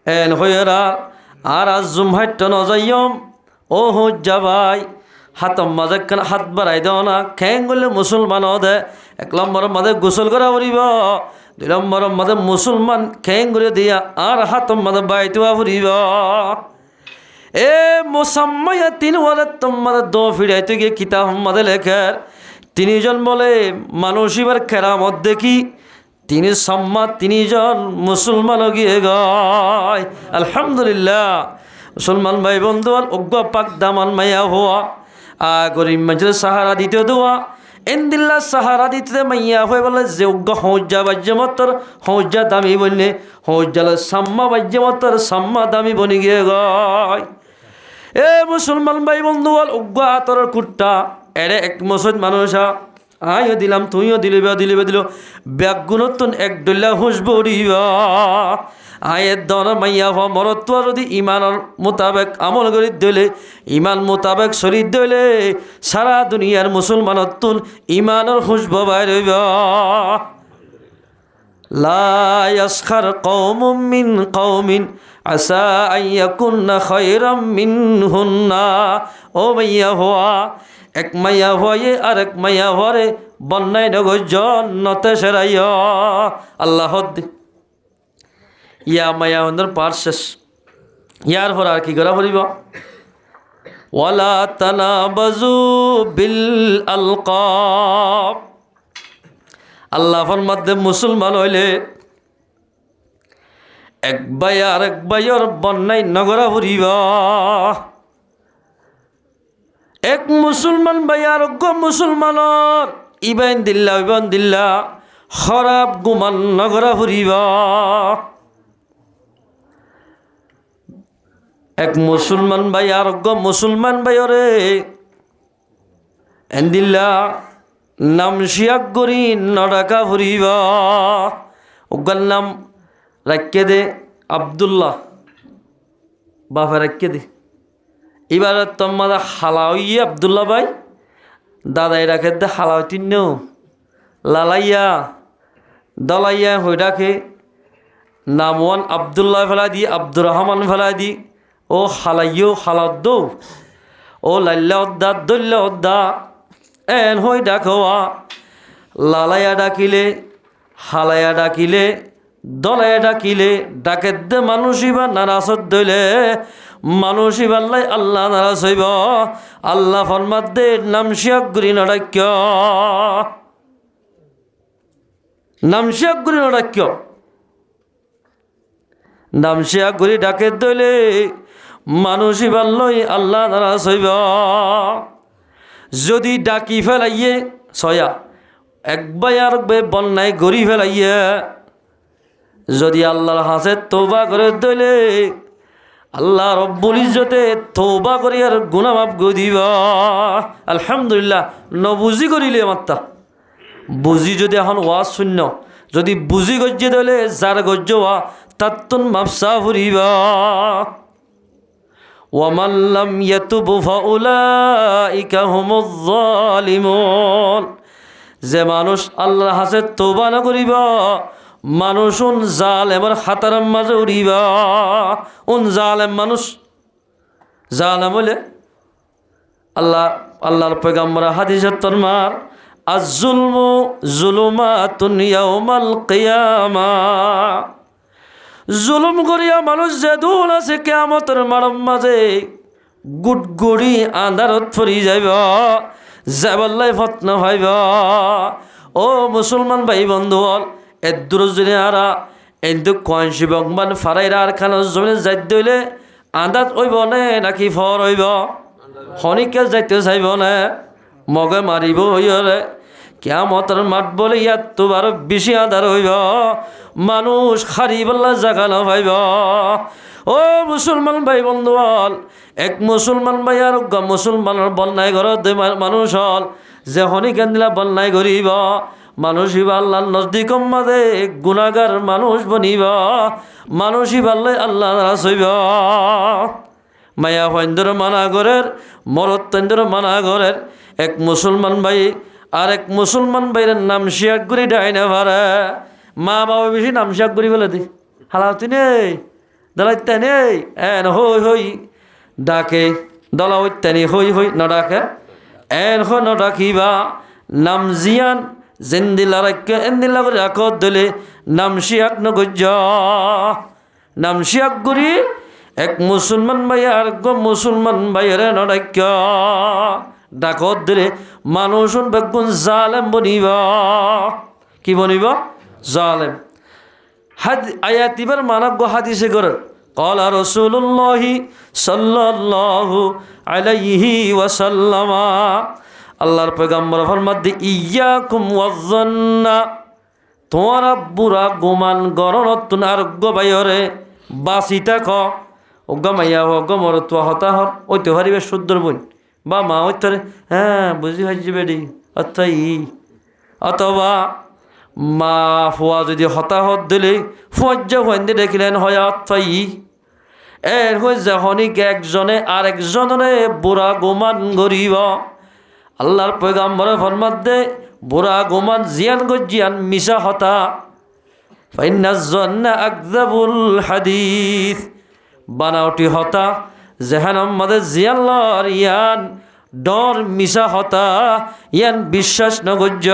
এন হইরা আর আজ জুমহাইট নজাইম ও হজ্জা ভাই হাতম মাঝে হাত বাড়াই দেও না খেং গলে মুসলমান দে 1 নম্বর মাঝে গোসল করা পড়িব 2 নম্বর মাঝে মুসলমান খেং করে দিয়া আর হাতম মাঝে বাইতুয়া ফুরিব এ মোসাম্মাইয়া 3 ওয়ালে তোমাদের দ ফিরাইতে গিয়ে কিতাব মাঝে লেখার 3 জন বলে মানুষ এবার কেরামত দেখি 3 সম্মা 3 জন মুসলমান গিয়ে গায় আলহামদুলিল্লাহ মুসলমান ভাই বন্ধু অজ্ঞ পাক দামান মাইয়া হওয়া গরিব মানুষের সাহারা দিতে দেওয়া এন্দিল্লা সাহারা দিতে মাইয়া হয়ে বলে যে অজ্ঞ হজ্জা বাজ্য মতর হজ্জা দামি বললে হজ্জালে সাম্মা বাজ্য মতর সাম্মা দামি বনি গিয়ে গয় এ মুসলমান ভাই বন্ধু অজ্ঞ আতর কুট্টা এরে এক মসজিদ মানুষ আইও দিলাম তুইও দিল ব্যাগুণতন এক ডল্লা হুসবরিবা আয়ের দর মাইয়া হওয়া মরত্ব যদি ইমানের মোতাবেক আমল করি দিলে ইমান মোতাবেক শরীর দিলে সারা দুনিয়ার মুসলমানতুন ইমানের হুসব বাইরব লা ইয়াসখার কওমুম মিন কওমিন আসা আন ইয়াকুন্না খায়রাম মিনহুন্না ও মাইয়া হওয়া এক মাইয়া হয়ে আর এক মাইয়া হরে বন্যায় নগর জন্নতে সেরাইয়া আল্লাহ ইয়া মাইয়া হন্দর পার শেষ ইয়ার পর আর কি করা পড়িব ওয়ালা তানাবাজু বিল আলকাব আল্লাহর মধ্যে মুসলমান হইলে এক ভাই আর এক ভাইয়ের বন্যায় নগরা পড়িব এক মুসলমান ভাই আর মুসলমানের ইবান দিল্লা খরাব গুমান নগরা ফুরিবা এক মুসলমান ভাই আর মুসলমান ভাইরে এন্দিল্লা নাম শিয়াক গরি নডাকা ফুরিবা ওগার নাম রাখিয়ে দে আবদুল্লাহ বাপে রাখিয়ে দে এবার তোমার হালাউই আবদুল্লা ভাই দাদাই রাখে দে হালাও তিন লালাইয়া দলাইয়া হয়ে রাখে নামওয়ান আবদুল্লাহ ফেলাই দি আব্দুর রহমান ফেলাই দি ও হালাইও হালাদ ও লাল্লা উদ্দা দল্লা উদ্দা এন হই ডাকোয়া লালাইয়া ডাকিলে হালাইয়া ডাকিলে দলাইয়া ডাকিলে ডাকে দে মানুষই বা নারাজত দইলে মানুষই বাল্লাই আল্লাহ নারাজ হইব আল্লাহ ফরমাত দে নাম শিয়াক গুরি নডাক্য নাম শিয়াক গুরি নডাক্য নাম শিয়াক গুরি ডাকে দইলে মানুষই বাল্লই আল্লাহ নারাজ হইব যদি ডাকি ফেলাইয়ে ছয়া একবার আর বন্যায় গড়ি ফেলাইয়ে যদি আল্লাহর হাসে তওবা করে দইলে আল্লাহ রব্বুল ইজ্জতে তওবা করি আর গুনাহ মাফ করে দিব আলহামদুলিল্লাহ নবুজি করিলে মাত্তা বুঝি যদি এখন ওয়াজ শূন্য যদি বুঝি গজ্জে দইলে যার গজ্জ ওয়া তাত্তুন মাফসা ফুরিবা ওয়ামান লাম ইয়াতুব ফাউলাইকা হুমুজ জালিমুন যে মানুষ আল্লাহর হাসে তওবা না করিব মানুষ উন জালেমের হাতার মাঝে উড়িবা উন জালেম মানুষ জালেম হলে আল্লাহর পয়গম্বর হাদিসে ফরমার আজ-জুলমু জুলুমাতুন ইয়াউমাল কিয়ামাহ জুলুম করিয়া মানুষ যে দূর আছে কিয়ামতের মাঠের মাঝে গুটগুড়ি আন্ধারত পড়ি যাইব যাবাল্লাই ফতনা ভাইব ও মুসলমান ভাই বন্ধু এদুর জনে আরা কিন্তু কয়েনসি বগমান ফারাইরা আর খানোর জমিনে যাইতে হইলে আন্দাজ হইব নে নাকি ফর হইব হনিকে যাইতে চাইব না মগে মারিব হইরে কিয়ামতের মাঠ বলে ইয়াত তো আরো বেশি আধার হইব মানুষ খারি বল্লা জাগা না পাইব ও মুসলমান ভাই বন্ধু এক মুসলমান ভাই আর মুসলমানের বন্যায় ঘর মানুষ হল যে হনিকে দিলা বন্যায় গরিব মানুষ ইবা আল্লাহর নজদিক মাঝে গুনাহগার মানুষ বনিব মানুষ ইবাল্লাই আল্লাহ নারাজ হইব মায়া হইন্দর মানা ঘরের মরত তৈন্দর মানা ঘরের এক মুসলমান ভাই আর এক মুসলমান ভাইয়ের নাম শিয়াক গুরি ডাইনা ভারে মা বাবা বেশি নাম শিয়াক গুরি বলে দি হালাওতি নেই দলাইতে নেই এন হই হই ডাকে দলা হইতানি হই হই ন ডাকে এন হ ন ডাকিবা নাম জিয়ান জিন্দিলা রাখে এন্দিলা করে রাখত দিলে নাম শিয়াক নগজ নাম শিয়াক গুরি এক মুসলমান ভাই আর মুসলমান ভাইয়ের নডাক্য ডাকত দিলে মানুষ বেগুন জালেম বনিব কি বনিব জালেম আয়াতিবার মানব হাদিসে করে قال رسول الله صلى الله عليه وسلم আল্লাহর পয়গম্বর ফরমাত ইয়াকুম ওয়াজ্জান্না তোরা বুড়া গুমান গরনত আরোগ্য বাইরে বাসিতা খ অজ্ঞ মাইয়া অজ্ঞ মরত হতাহর ওইতে হারিবে শুদ্ধর বোন বা মা ওইতরে হ্যাঁ বুঝি ভাইজি বেডি অর্থাৎ অথবা মা ফুয়া যদি হতাহত দিলে ফুয়াজ্জা হইন্দে দেখিলেন হয় অর্থাৎ এর হয়ে যখনই একজনে আরেকজনে বুড়া গুমান গরিব আল্লাহর পয়গম্বরে ফরমাত দে বুড়া গুমান জিয়ান গজিয়ান মিশা হতা ফাইন্নাজ জান্না আকযাবুল হাদিস বানাওটি হতা যেহান আমাদের জিয়াল্লাহর ইয়ান ডর মিশা হতা ইয়ান বিশ্বাস নগজ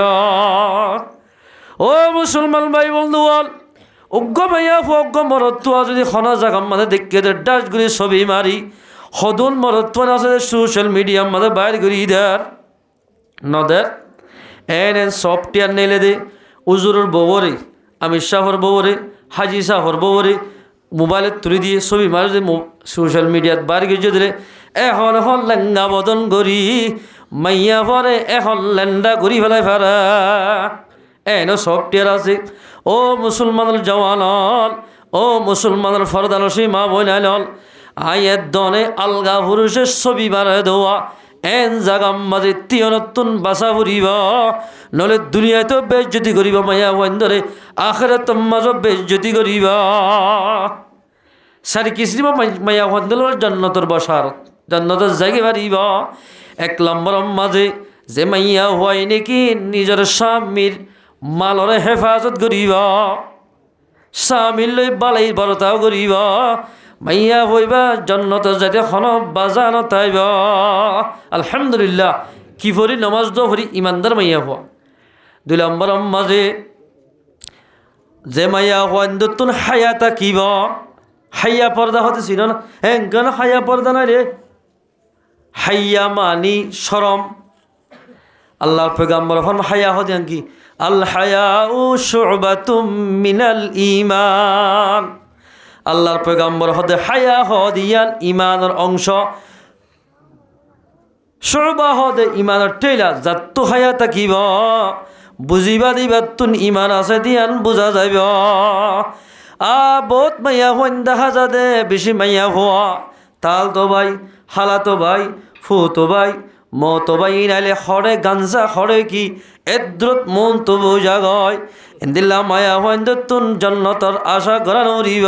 ও মুসলমান ভাই বন্ধু অজ্ঞ ভাইয়া অজ্ঞ মরত্বা যদি খনা জাগাম মানে দেখে ডাসগুলি ছবি মারি সদন মরত্বা আছে সোশ্যাল মিডিয়ার মাঝে বাইর করি দেয় নদের এন সফটওয়্যার নেলে দে উজুরের বউরে আমির শাহর বউরে হাজি শাহর বউরে মোবাইলে তুলে দিয়ে ছবি মারি যে সোশ্যাল মিডিয়াত বাইর গিয়ে দিলে এখন এখন লেঙ্গা বদন করি মাইয়া পরে এখন লেন্ডা করি ফেলাই ফেরা এন সফটওয়্যার আছে ও মুসলমানের জওয়ান ও মুসলমানের ফরদানসী মা বোনাইল আয়ের দনে আলগা পুরুষের ছবি বানায় দেওয়া এন জাগাম মাঝে তিয়নতুন বাসা ফুরিব নলে দুনিয়াতে বেজ্জতি করিব মায়া বন্ধরে আখেরাত মাঝে বেজ্জতি করিব সারি কিসরিব মায়া বন্ধর জন্নতর বসার জান্নাতের জায়গা পারিব। 1 নম্বর মাঝে যে মাইয়া হয় নাকি নিজের স্বামীর মালরে হেফাজত করিব, স্বামীর লই বালাই বরতাও করিব, মাইয়া হইবা জান্নাতের যাতে খন বাজানো তাইব। আলহামদুলিল্লাহ। কি ভরি নমাজ দো ভরি ইমানদার মাইয়া হওয়া। 2 নম্বর মাঝে যে মাইয়া হওয়ান তুন হায়া থাকিব, হাইয়া পর্দা হতে ছিল না, হ্যাঁ কেন হাইয়া পর্দা নাই রে? হাইয়া মানি শরম। আল্লাহর পয়গম্বর ফরমান হায়া হতে কি? আল হায়াউ শুবাতুম মিনাল ঈমান। আল্লাহর পয়গম্বর হতে হায়া হদিয়ান ইমানের অংশ, শুবা হদে ইমানের টেলা। যাত হায়া থাকিব বুঝিবা দিবা তুন ইমান আছে দিয়ান বুঝা যাইব। বহুত মাইয়া হইন দেখা যা দে বেশি মাইয়া হওয়া তাল তো ভাই, হালা তো ভাই, ফু তো ভাই, ম তো ভাই, নাইলে হরে গাঞ্জা হরে কি এদ্রত মন তো বোঝা গয়। এদিল্লা মায়া হইন তুন জন্নতর আশা করা নরিব।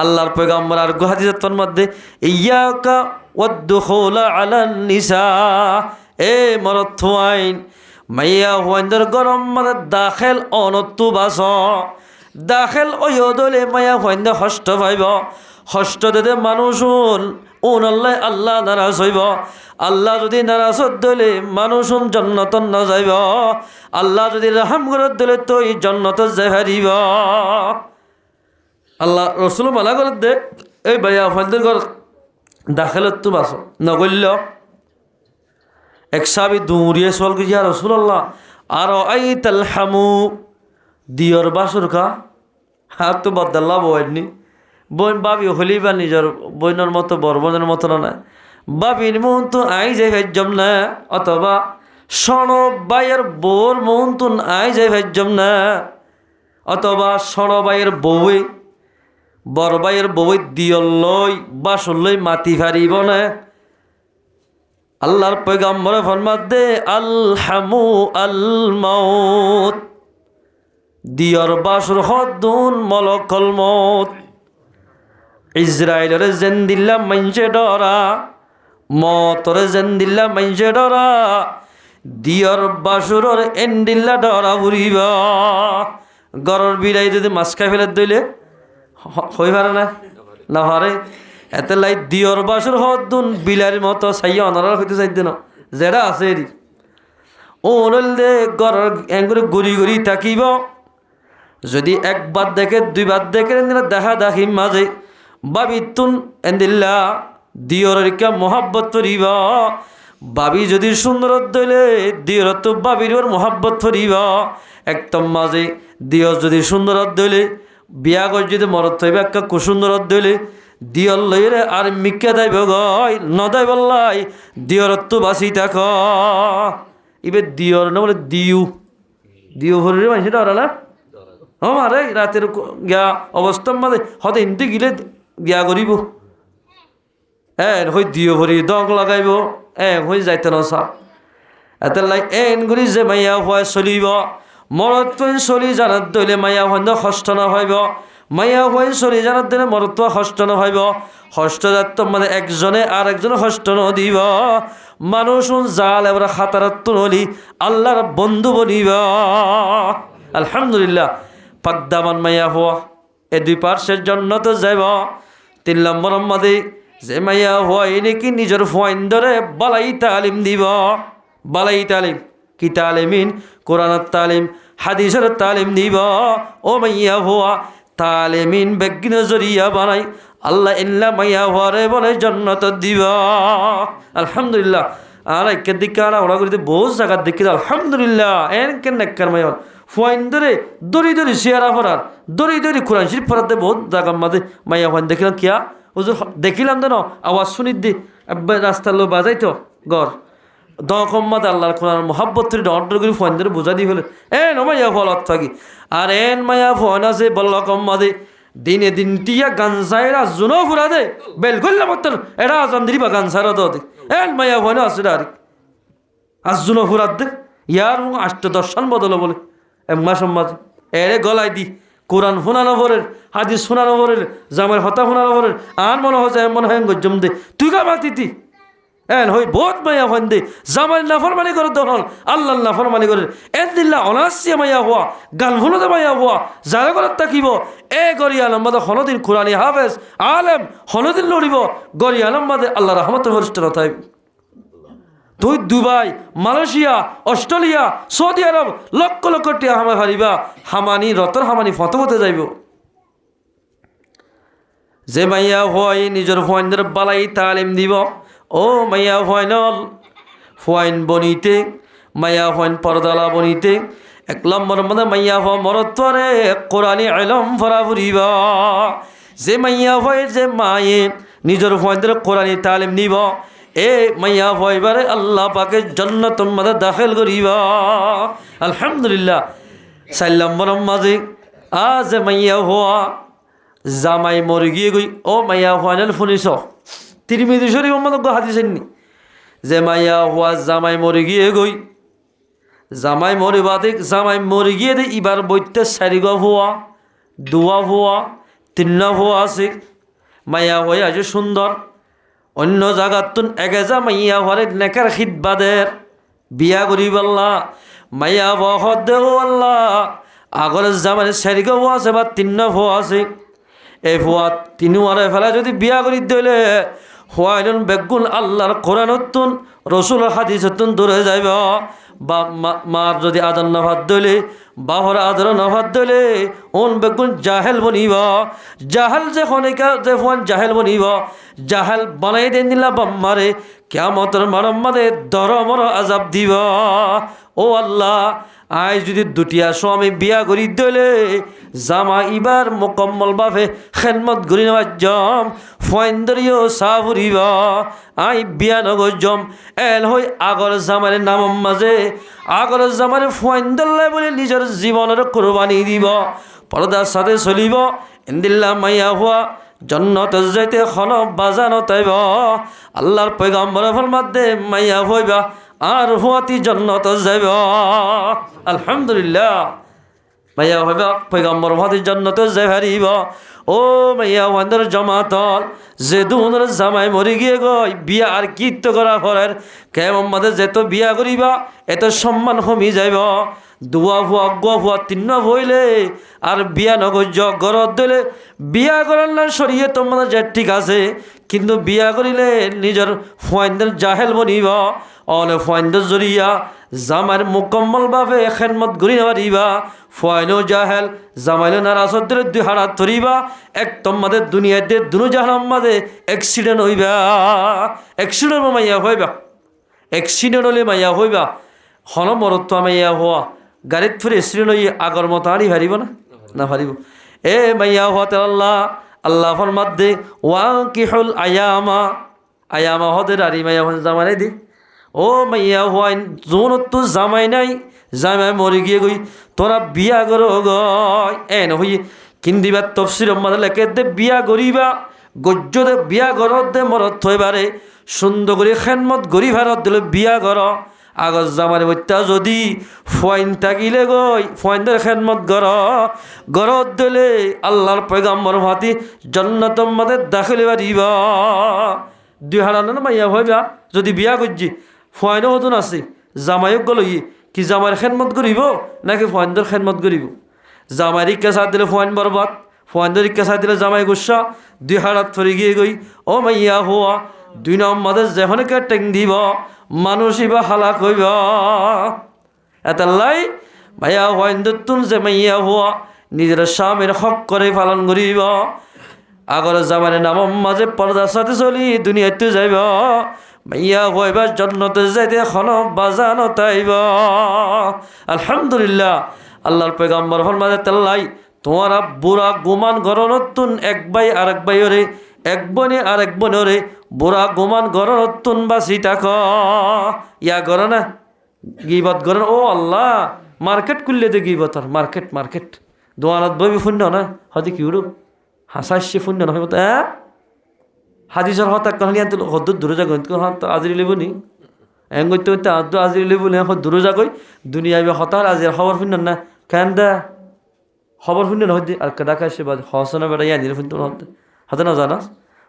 আল্লাহর পয়গম্বর আর হাদিসের মধ্যে ইয়াকা ওয়াদখুলা আলান নিসা, এ মরদ থুয়াইন মাইয়া হইনদের গরম মানে দাখিল অনত্তু বাস, দাখিল ওয়দলে মাইয়া হইন হষ্ট পাইব। হষ্ট দিতে মানুষ আল্লাহ আল্লাহ নারাজ হইব। আল্লাহ যদি নারাজ দিলে মানুষ জন্নতন না যাইব। আল্লাহ যদি রাহাম করে দিলে তুই জন্নত যাই হারিব। আল্লাহ রসুল মালা করে দে এই ভাইয়া হইনদের ঘর দাখিলত তো বাস নগল্য। এক সাবি দৌড়িয়ে চল গিয়া রসুল আল্লাহ আর আই তাল হামু দিয়র বাসুর কা হাত তো বদাল্লা বইনি বইন বাবি হলি বা নিজের বইনের মতো বরবনের মতো না, বাবির মন তো আই যাই ভাজ্যম না, অথবা সন বাইয়ের বউর মন তো আই যাই ভাজ্যম না, অথবা সন বাইয়ের বউয়ে বড় বাইয়ের বউয়ে দিয়র লই বাসুর লই মাতি ফারিব না। আল্লাহর পয়গম্বরে ফরমাত দে আল হামু আল মাউত, দিয়র বাসুর হদুন মলকল মত। ইসরায়েলের জেন্দিল্লা মাইনসে ডরা, মতরে জেন্দিল্লা মাইনসে ডরা, দিয়র বাসুরের এন্ডিল্লা ডরা উড়িব। গরর বিলাই যদি মাছ খাই ফেলে দইলে হই পারে না, না পারে। এতে লাই দিয়র বাসুর হদুন বিলার মতো চাইয়া অনার হইতে চাইতে না যেটা আছে এরি ও দে গরর এঙ্গুরে গুড়ি গুড়ি থাকিব। যদি একবার দেখে দুইবার দেখে দেখা দেখি মাঝে বাবি তুন এন্দিল্লা দিয়রিকা মহাব্বত করিব। বাবি যদি সুন্দর দইলে দিয়র তো বাবির ওর মহাব্বত করিব। একদম মাঝে দিয়র যদি সুন্দর দইলে বিয়া করে যদি মরত হইবে একটা কুসুন্দর দইলে দিয়র লইরে আর মিক্কা দাইব গয় নদাই বললাই দিয়র তো বাঁচি থাক। ইবে দিয়র না বলে দিউ দিউ ভরি মানুষটা ওরা না আমারে রাতের গিয়া অবস্থার মাঝে হতে হিন্দি গিলে গিয়া করিব হই দিও ভরি দগ লাগাইব হই যাইতে নসা। এত লাই গুলি যে মাইয়া হওয়া চলিব মরত চলি জানাত দইলে মাইয়া হইন কষ্ট না হইব। মাইয়া হইন চলি জানাত দিলে মরত কষ্ট না হইব। হষ্ট যাত মানে একজনে আর একজনে কষ্ট দিব। মানুষ জাল এবার খাতারাত নলি আল্লাহর বন্ধু বনিব। আলহামদুলিল্লাহ। পাদ্দামান মাইয়া হওয়া এ 2 পার্শ্বের জন্য তো যাইব। 3 নম্বর মাদে যে মাইয়া হওয়া নাকি নিজের ফোয়াইন ধরে বালাই তালিম দিব। বালাই তালিম কি তালিমিন? কোরআনের তালিম, হাদিসের তালিম দিব। ও মাইয়া হওয়া তালিমিন বেগিন জরিয়া বানাই আল্লাহ ইল্লা মাইয়া হওয়ারে বলে জন্নত দিব। আলহামদুলিল্লাহ। আর একের দিকে ওরা করিতে বহুত জায়গার দিকে আলহামদুলিল্লাহ এন কেন নেককার মাইয়া ফোয়াইন ধরে দড়ি দড়ি শিয়ারা ফরার দড়ি দড়ি কোরআন শরীফ ফরাতে বহুত জায়গার মাঝে মাইয়া ফোয়াইন দেখিলাম কিয়া হুজুর দেখিলাম দেন আওয়াজ শুনি দি রাস্তার লো বাজাইতো গড় দকম মাদে আল্লাহর কোরআন মোহাব্বত অর্ডার করি ফোয়াইন ধরে বোঝা দিয়ে ফেলে মাইয়া ফলত থাকি। আর মাইয়া ফোয়াইন আছে বল্লকম মাদে দিনে দিন টিয়া গানসাইরা জুনো ফুরা দে বেল করলে মতন এটা আজান দিবা গানসাইরা দে মাইয়া ফোয়াইন আছে আর আজ জুনো ফুরাত দে ইয়ার 8-10 সাল বদল বলে মাসম মাঝে এরে গলায় দি কোরআন শোনানো পরের, হাদিস শোনানো পরের, জামাইয়ের হতা শোনানো পরের, আর মনে হয় মনে হয় গজ্জম দে তুই কা মাতিতি এন হই বহুত মাইয়া হন দে জামাই নাফরমানি করে দহল আল্লাহ নাফরমানি করে এন দিল্লা অনাসিয়া মাইয়া হওয়া গাল ভুলতে মাইয়া হওয়া যারা ঘৰত থাকিব এ গরিয়া লম্বাদে হনদিন কোরআনী হাফেজ আলেম হনদিন লড়িব গরিয়া লম্বাদে আল্লাহ রহমতের হরিষ্ঠতা থাকবে। তুই দুবাই, মালয়েশিয়া, অস্ট্রেলিয়া, সৌদি আরব লক্ষ লক্ষ টিয়া হামা হারিবা হামানি রতন হামানি ফতফতে যাইব। যে মাইয়া হয় নিজের ফোয়াইনদের বালাই তালিম দিব। ও মাইয়া ফোয়াইনল ফোয়াইন বনিতে মাইয়া ফোয়াইন পরদালা বনিতে 1 নম্বর মধ্যে মাইয়া হওয়া মরত্বরে কোরআনী ইলম ফরা ফুরিবা। যে মাইয়া হয় যে মায়ে নিজের ফোয়াইনদের কোরআনী তালিম নিব এ মাইয়া হইবারে আল্লাহ পাকে জান্নাতের মধ্যে দাখিল করিবা। আলহামদুলিল্লাহ। 4 নম্বর মাঝে আজ মাইয়া হওয়া জামাই মরে গিয়ে গই। ও মাইয়া ফাইনাল শুনিছ তিরমিজি শরীফ মধ্যে হাদিসেননি যে মাইয়া হওয়া জামাই মরে গিয়ে গই জামাই মরে বাদে জামাই মরে গিয়ে দে এবার বইতে 4 হওয়া 2 হওয়া 3 হওয়া আছে মাইয়া হয়ে আছে সুন্দর অন্য জায়গাতুন এগেজা মাইয়া হরে নেকার খিদবাদের বিয়া করিব আল্লাহ মাইয়া বহদ দেও আল্লাহ আগর জামানে 4 হওয়া আছে বা 3 হওয়া আছে এই হওয়া 3 আরে ফেলা যদি বিয়া করি দিলে হওয়াইন বেগুন আল্লাহর কোরআনতুন রসুল হাদিসতুন দূরে যাইব। বা মার যদি আদর নভাত দলে বাহর আদর নভাত দলে ওন বেগুন জাহেল বনিব জাহেল যে খনিকা যে ফোন জাহেল বনিব জাহেল বানাই দেন দিলা বাম্মারে কিয়ামতের মারম্মাদে দরমর আজাব দিব। ও আল্লাহ আই যদি দুটিয়া স্বামী বিয়া করি দিলে জামা ইবার মোকম্মল ভাবে খেদমত করি নেওয়ার জম ফয়েন্দরিও সাফুরিব আই বিয়া নগর জম এল হই আগর জামারে নাম মাঝে আগর জামারে ফয়েন্দল্লাই বলে নিজের জীবনের কোরবানি দিব পর্দার সাথে চলিব ইন্দিল্লা মাইয়া হওয়া জন্নত যাইতে খন বাজানো তাইব আল্লাহর পয়গম্বর ফরমাতে মাইয়া হইবা আর হুয়াতি জন্নত যাইব। আলহামদুলিল্লাহ। মাইয়া হইবা পয়গম্বর ভাতি জন্নত যাই হারিব। ও মাইয়া ওয়ান্দার জমাতল যে দুনের জামাই মরি গিয়ে গই বিয়া আর কীর্ত করা ফলের কেমন যেত বিয়া করিবা এত সম্মান কমি যাইব। 2 হওয়া 1 হওয়া 3 হইলে আর বিয়া নগজ গরত দিলে বিয়া করার না সরিয়ে তোমাদের যে ঠিক আছে কিন্তু বিয়া করিলে নিজের ফয়েন্দের জাহেল বনিব অনে ফয়েন্দের জরিয়া জামাইয়ের মুকম্মল ভাবে খেদমত করি নেওয়ারিবা ফয়েনও জাহেল জামাইলে নারাজদের 2 হাত ধরিবা এক তোমাদের দুনিয়াতে দুনো জাহান মাঝে অ্যাক্সিডেন্ট হইবা অ্যাক্সিডেন্ট মাইয়া হইবা অ্যাক্সিডেন্ট হলে মাইয়া হইবা হন মরত্ব মাইয়া হওয়া গাড়িত ফুরে অ্যাক্সিডেন্ট হই আগর মতো আনি হারিব না হারিব। এ মাইয়া হতে আল্লাহ আল্লাহ ফরমাত দে ওয়া কিহুল আয়ামা হদের আরি মাইয়া হন জামাই দি। ও মাইয়া হওয়াইন যোন তো জামাই নাই জামাই মরে গিয়ে গই তোরা বিয়া করো গয় এন হই কিন্দিবা তফসির মাঝে লেখে দে বিয়া করিবা গজ্জদে বিয়া ঘরত দে মরত থইবারে সুন্দর করে খেদমত গরি ভারত দিলে বিয়া কর আগজ জামার বইতা যদি ফয়েন থাকিলে গই ফয়েনদের খেদমত গরত দিলে আল্লাহর পয়গম্বর ভাতি জান্নাতের মধ্যে দাখিল বাড়িবা। 2 হারানো মাইয়া হইবা যদি বিয়া করছি ফয়েনও হতুন আছে জামাইক গলই কি জামাইয়ের খেদমত করিব নাকি ফয়েনদের খেদমত করিব। জামাইয়ের ইচ্ছা সাথ দিলে ফয়েন বরবাদ ফয়েনদের ইচ্ছা সাথ দিলে জামাই গুসা 2 হারাত ফরি গিয়ে গই। ও মাইয়া হওয়া 2 নম্বরে যেখনকে টেং দিব মানুষই বা হালাক হইব। এতাল্লাই মাইয়া ফয়েন্দুন যে মাইয়া হওয়া নিজের স্বামীর হক করে পালন করিব আগর জামানে নাম মাঝে পর্দার সাথে চলি দুনিয়াতে যাইব মাইয়া হইবা জন্নতে যাইতে খন বাজানো তাইব। আলহামদুলিল্লাহ। আল্লাহর পয়গম্বর ফরমাতে তাল্লাই তোমারা বুড়া গুমান গরনতুন এক ভাই আরেক ভাই ওরে এক বনে আরেক বনে ওরে বুড়া গুমান গরনতুন বাসি থাক ইয়া গর না গিবত গরন। ও আল্লাহ মার্কেট খুললে দে গিবতর মার্কেট দোয়ানত বই শূন্য না হদি কি উড়ু হাসাইছে শূন্য নহয় মতো হাদিসর হতাক কাহানি আনতে হদ্দুর দূরে যাগো আজরি লিব নি এঙ্গইতে হইতে আদু আজরি লিব নি দূরে যাগই দুনিয়া হতার আজির খবর শূন্য না কেন দা খবর শুনে না হইতে আর কেদা খাইছে বা হসনা বেড়া ইয়া নিলে শুনতে হতে হতে না জানাস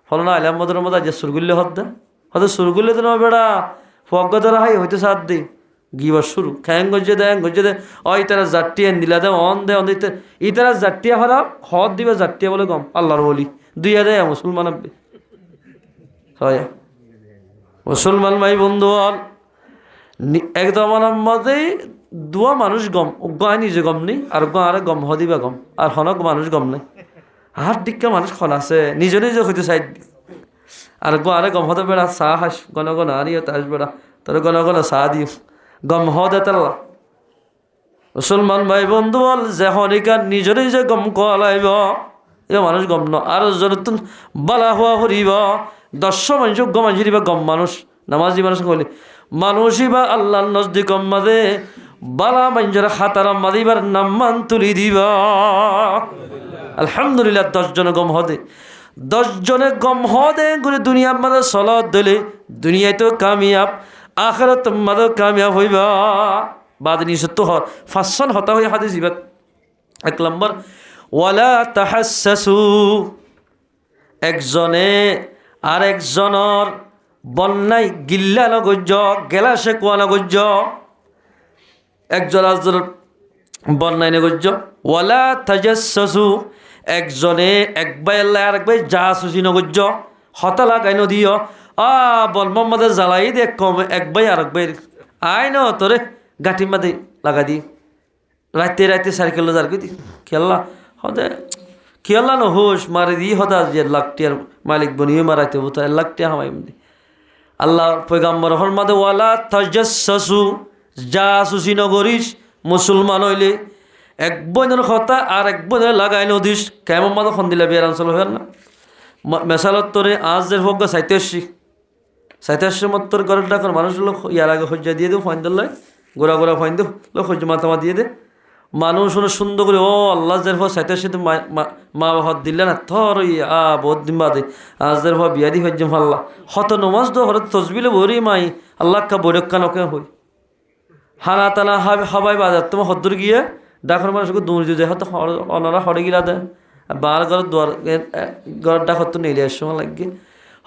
ফলনা আইলাম মদের মধ্যে যে সুরগুল্লে হতে হয়তো সুরগুল্লে তো না বেড়া ফজ্ঞ ধরা হাই হইতে সাত দিই গিবার শুরু খ্যাং গজ্জে দে ওই তারা জাট্টিয়া দিলা দে অন দে অন দিতে ই তারা জাট্টিয়া হারা হদ দিবে জাট্টিয়া বলে গম আল্লাহর বলি দুই দেয় মুসলমান আব্বে হয় মুসলমান ভাই বন্ধু একদম আমার মধ্যে দুয়া মানুষ গম গায় নিজে গম নেই আর আরে গম হদিবা গম আর হনক মানুষ গম নেই হাত দিকা মানুষ খন আছে নিজে নিজে হইতে চাই আর আরে গম হতে বেড়া চাহ হাস গণ গণ আনিও তাস বেড়া তোর গণ গণ চাহ দিও গম হদে তাল্লা মুসলমান ভাই বন্ধু বল যে হনিকার নিজে নিজে গম কলাইব এ মানুষ গম ন আর যতন বালা হওয়া হরিব 10 মানুষ গম আনছিবা গম মানুষ নামাজি মানুষ বলি মানুষই বা আল্লাহর নজদিক মাঝে বালা মানুষের হাতার মাদিবার নাম্মান তুলি দিবা আলহামদুলিল্লাহ 10 জন গম হদে 10 জনে গম হদে করে দুনিয়ার মাঝে সলত দিলে দুনিয়ায় তো কামিয়াব আখিরাত মাঝে কামিয়াব হইবা বাদ নিষেধ তো হর ফাঁসন হতা হয়ে হাদিস ইবাদ 1 নম্বর ওয়ালা তাহাসসু একজনে আর একজনের বন্যায় গিল্লা নগজ্য গেলাসে কোয়া নগজ্য একজন আজর বন্যায় নগজ্য ওয়ালা তাজাসসু একজনে একবাই আল্লাহ আর একবাই জাসুসি নগজ্য হতা লাগাই নদিও বল মোহাম্মদ জ্বালাই দে কম একবাই আর একবাই আয় ন তোরে গাঠি মাদে লাগা দি রাতে রাতে সাইকেল যার কি খেলা হদে খেলা ন হোস মারি দি হদা যে লাখটিয়ার মালিক বনিয়ে মারাইতে হতো 1 লাখ টাকা হামাই মধ্যে আল্লাহ পয়গাম্বর ফরমাদে ওয়ালা তাজাসসু জাসুসি নগরিস মুসলমান হইলে এক বইনের কথা আর এক বইনের লাগাই নদিস কেমন মাদা খন দিলা বিয়ার অঞ্চল হইল না মেসালত তোরে আজের হোক 87 মত্তর ঘরের ডাকর মানুষ লোক ইয়ার আগে হজ্জা দিয়ে দেবো ফাইন দিল গোড়া গোড়া ফাইন দেব লোক হজ্জা মাথামা দিয়ে দে মানুষ হলো সুন্দর করে ও আল্লাহ জের ফ 87 মা বাবা দিলে না থর বহুত দিন বাদে আজের ফ বিয়াদি হজ্জা ফাল্লা হত নমাজ দো হরত তসবিলে ভরি মাই আল্লাহ কা বৈরক্কা নকে হই হানা তানা হাবাই বাজার তোমার হদ্দুর গিয়ে ডাকর মানুষকে দৌড় দিয়ে হয়তো অনারা হরে গিলা দেয় বার ঘর দুয়ার ঘর ডাকর তো নেই আসে সময় লাগে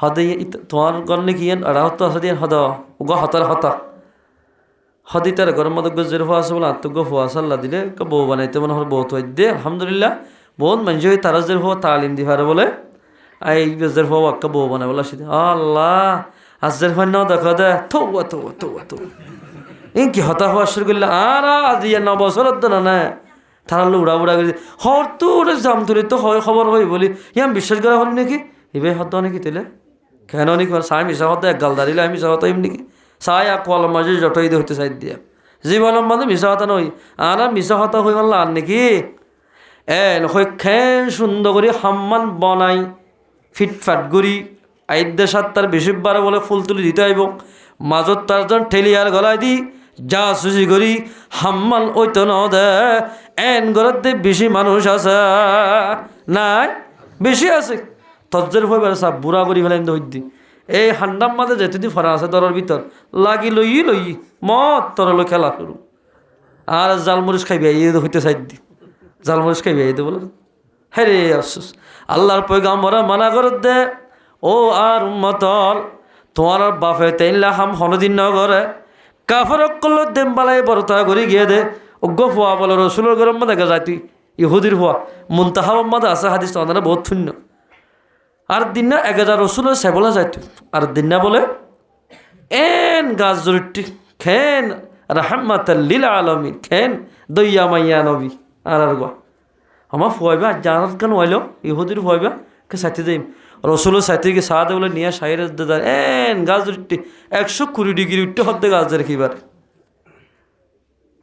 হদে তোমার ঘর নাকি আর হতো হদি হদ গ হতার হতা হদি তার ঘরের মধ্যে গজের হওয়া আছে বলে আত্মজ্ঞ হওয়া সাল্লাহ দিলে বউ বানাইতে মনে হয় বহুত হয় দে আলহামদুলিল্লাহ বহুত মানুষ হয়ে তারাজের হওয়া তালিম দি পারে বলে এই গজের হওয়া আক্কা বউ বানাই বলে আসি আল্লাহ আজের হয় নাও দেখা দে থৌ কি হতা হওয়া শুরু করলে আর আজ 9 বছরের তো না তারা উড়া উড়া করে হর তো জাম তুলে তো হয় খবর হয় বলি ইয়াম বিশ্বাস করা হলি নাকি এবার হত নাকি তেলে কেন নাকি সাই মিশা হতো এক গাল দাঁড়িলে আমি মিশা হতো এমনি সাই আর কলম মাঝে জটই দিয়ে হইতে চাই দিয়া জীবনের মানে মিশা হতা নই আর মিশা হতা হই মারলা আর নাকি নয় খেন সুন্দর করে হাম্মান বনাই ফিটফাট গুড়ি আইদ্যে সাত তার বেশিবারে বলে ফুল তুলি দিতে আইব মাজত তার ঠেলিয়ার গলায় দি যা সুজি করি হাম্মাল ওই তো নদে এন গরতে বেশি মানুষ আছে নাই বেশি আছে তজ্জের ভয় বেড়ে সব বুড়া করি ফেলেন দৈদ্যি এই হান্ডাম মাঝে যেতে দি ফরা আছে দরের ভিতর লাগি লই মত তরল খেলা শুরু আর জালমরিচ খাইবি এই হইতে চাই দি জালমরিচ খাইবি এই বলে হ্যাঁ রে আফসোস আল্লাহর পয়গাম্বর মানা করে দে ও আর উম্মতল তোমার বাপে 3 লাখ হাম হনদিন ন করে কাফরক করল দেম বালাই বরতা করে গিয়ে দে অজ্ঞ হওয়া বলে রসুলের গরম দেখা যায় তুই ইহুদির হওয়া মুনতাহা মাদা আছে হাদিস তোমাদের বহুত শূন্য আর দিন না 1000 রসুলের সেবলা যায় তুই আর দিন না বলে এন গাছ জরিটি খেন রাহমাতাল লিল আলামিন খেন দইয়া মাইয়া নবী আর গো আমার ফুয়াইবা জানাত কেন হইল ইহুদির ফুয়াইবা কে সাথে যাই রসুলের সাথে গিয়ে সাদে বলে নিয়ে সাইরে এন গাছ জরিটি 120 ডিগ্রি উঠতে হতে গাছ ধরে কিবার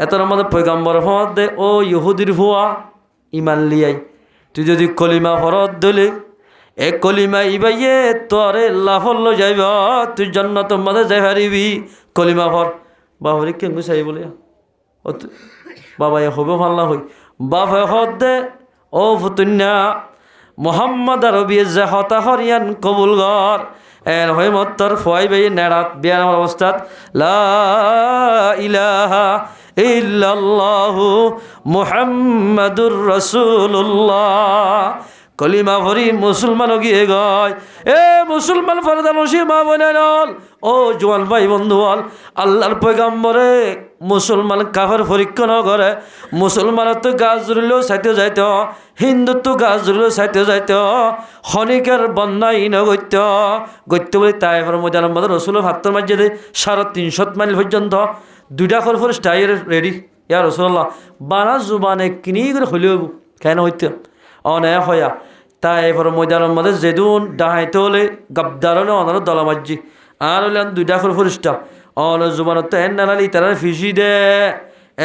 এত আমাদের পয়গাম্বর ফরত দে ও ইহুদির ভুয়া ইমান লিয়াই তুই যদি কলিমা ফরত দিলে এ কলিমা ইবাইয়ে তোরে লাফল যাইব তুই জান্নাত মাঝে যাই হারিবি কলিমা ফর বাবরে কেন চাই বলে ও বাবা হবে ভাল্লা হই বাবা হত দে ও ফুতুন্যা মোহাম্মদ আরবি যে হতা হরিয়ান কবুল গর এর হয়ে মত্তর ফুয়াই বাই নেড়াত বিয়ার অবস্থাত লা ইলাহা ইল্লাল্লাহু মুহাম্মাদুর রাসূলুল্লাহ। কলিমা ভরি মুসলমান গিয়ে গয়। এ মুসলমান ফরদানসি মা বোনেরল, ও জোয়ান ভাই বন্ধুয়াল, আল্লাহর পয়গাম্বরে মুসলমান কাফের পরীক্ষা ন করে। মুসলমানের তো গাছ জুড়লেও চাইতে যাইত, হিন্দুত্ব গাছ জুড়লেও চাইতে যাইত, খনিকের বন্যাই নগত্য গত্য বলে তাই মজার মধ্যে রসুলের ভাত্তর মাঝে 350 মাইল পর্যন্ত 2টা খরফর স্টাইয়ের রেডি। ইয়ার রসুল্লাহ বানা জুবানে কিনি করে হইলেও কেন হইতে অনে হয়া তাই মজার মধ্যে যেদুন ডাহাইতে হলে গাবদার হলে অনার দলা মাঝি আর হলে 2টা খরফর স্টা অন জুবানত তো এন নানালি তারা ফিসি দে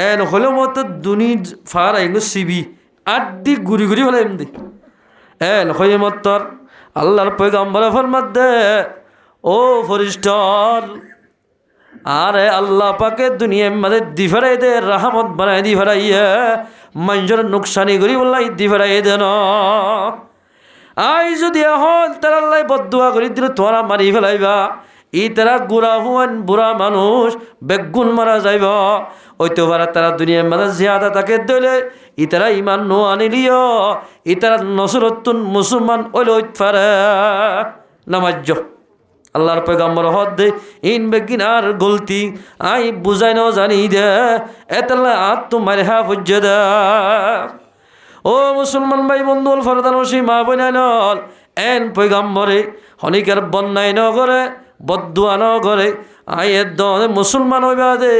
এন হলেও মতো দুনি ফার আইগুলো সিবি আড্ডি ঘুরি ঘুরি হলে এমনি এন হয়ে মতর আল্লাহর পয়গাম্বরে ফরমাত দে ও ফরিস্টর, আরে আল্লাহ পাকে দুনিয়ার মধ্যে দি ফেরাই দে, রাহমত বানাই দি ফেরাইয়ে মানুষের নুকসানি করি বললাই দি ফেরাই দে ন। আই যদি এখন তারা আল্লাহ বদুয়া করি দিল তোরা মারি ফেলাইবা, ই তারা গুড়া হুয়ান বুড়া মানুষ বেগুন মারা যাইব। ওইতো পারা তারা দুনিয়ার মধ্যে জিয়াদা তাকে দিলে ই তারা ইমান নো আনিলিও, ই তারা নসরতুন মুসলমান ওইল পারে নামাজ্য। আল্লাহর পয়গাম্বর হদ দে ইন বেগিনার গলতি আই বুঝাই ন জানি দে এতলা আত তোমার হ্যাঁ ফুজ্জে দে। ও মুসলমান ভাই বন্ধু ফরদানসি মা বইনাইনল, এন পয়গাম্বরে হনিকের বন্যায় ন করে বদুয়া ন করে আই এর মুসলমান হইবা দে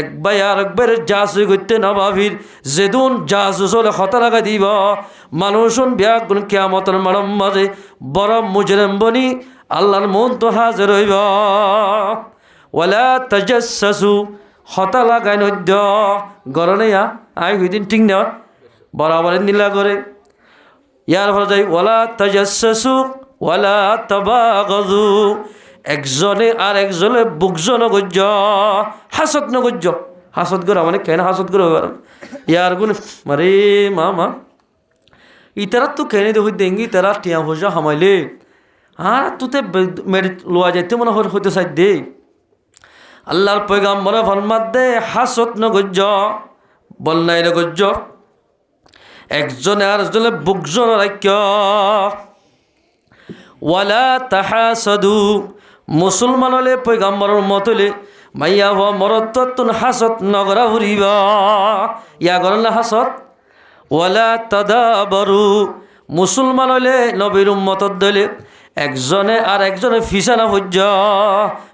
একবার আর একবার জাসু করতে না ভাবির যেদুন জাসু চলে হতা লাগা দিব মানুষন ব্যাগুন কিয়ামতের মারম মাঝে বড় মুজরিম বনি আল্লাহর মন তো হাজির হইব। ওয়ালা তাজাসসু হতা লাগাই নদ্য গরনে আই হইদিন ঠিক না বরাবর নীলা করে ইয়ার ফলে যাই ওয়ালা তাজাসসু ওয়ালা তাবাগাযু, একজনে আর একজনে বুকজন গজ্য হাসত নগজ্য। হাসত করা মানে কেন হাসত করে ইয়ার গুণ মারে মা ইতারা তো কেনে দেখি দেঙ্গি তারা টিয়া ভোজা হামাইলে আর তুতে মেরিট লোয়া যাইতে মনে হইতে চাই দে। আল্লাহর পয়গাম্বরে ফরমাত দে হাসত নগজ্য বলনাই নগজ্য, একজনে আর একজনে বুকজন রাখ্য। ওয়ালা তাহাসাদু, মুসলমান হলে পয়গাম্বরের মতলে মাইয়া হওয়া মরত্তুন হাসত নগরা ঘুরিবা ইয়া গরল হাসত। ওয়ালা তাদাবারু, মুসলমান হলে নবীর উম্মতর দলে একজনে আর একজনে ফিসানা হজ্জ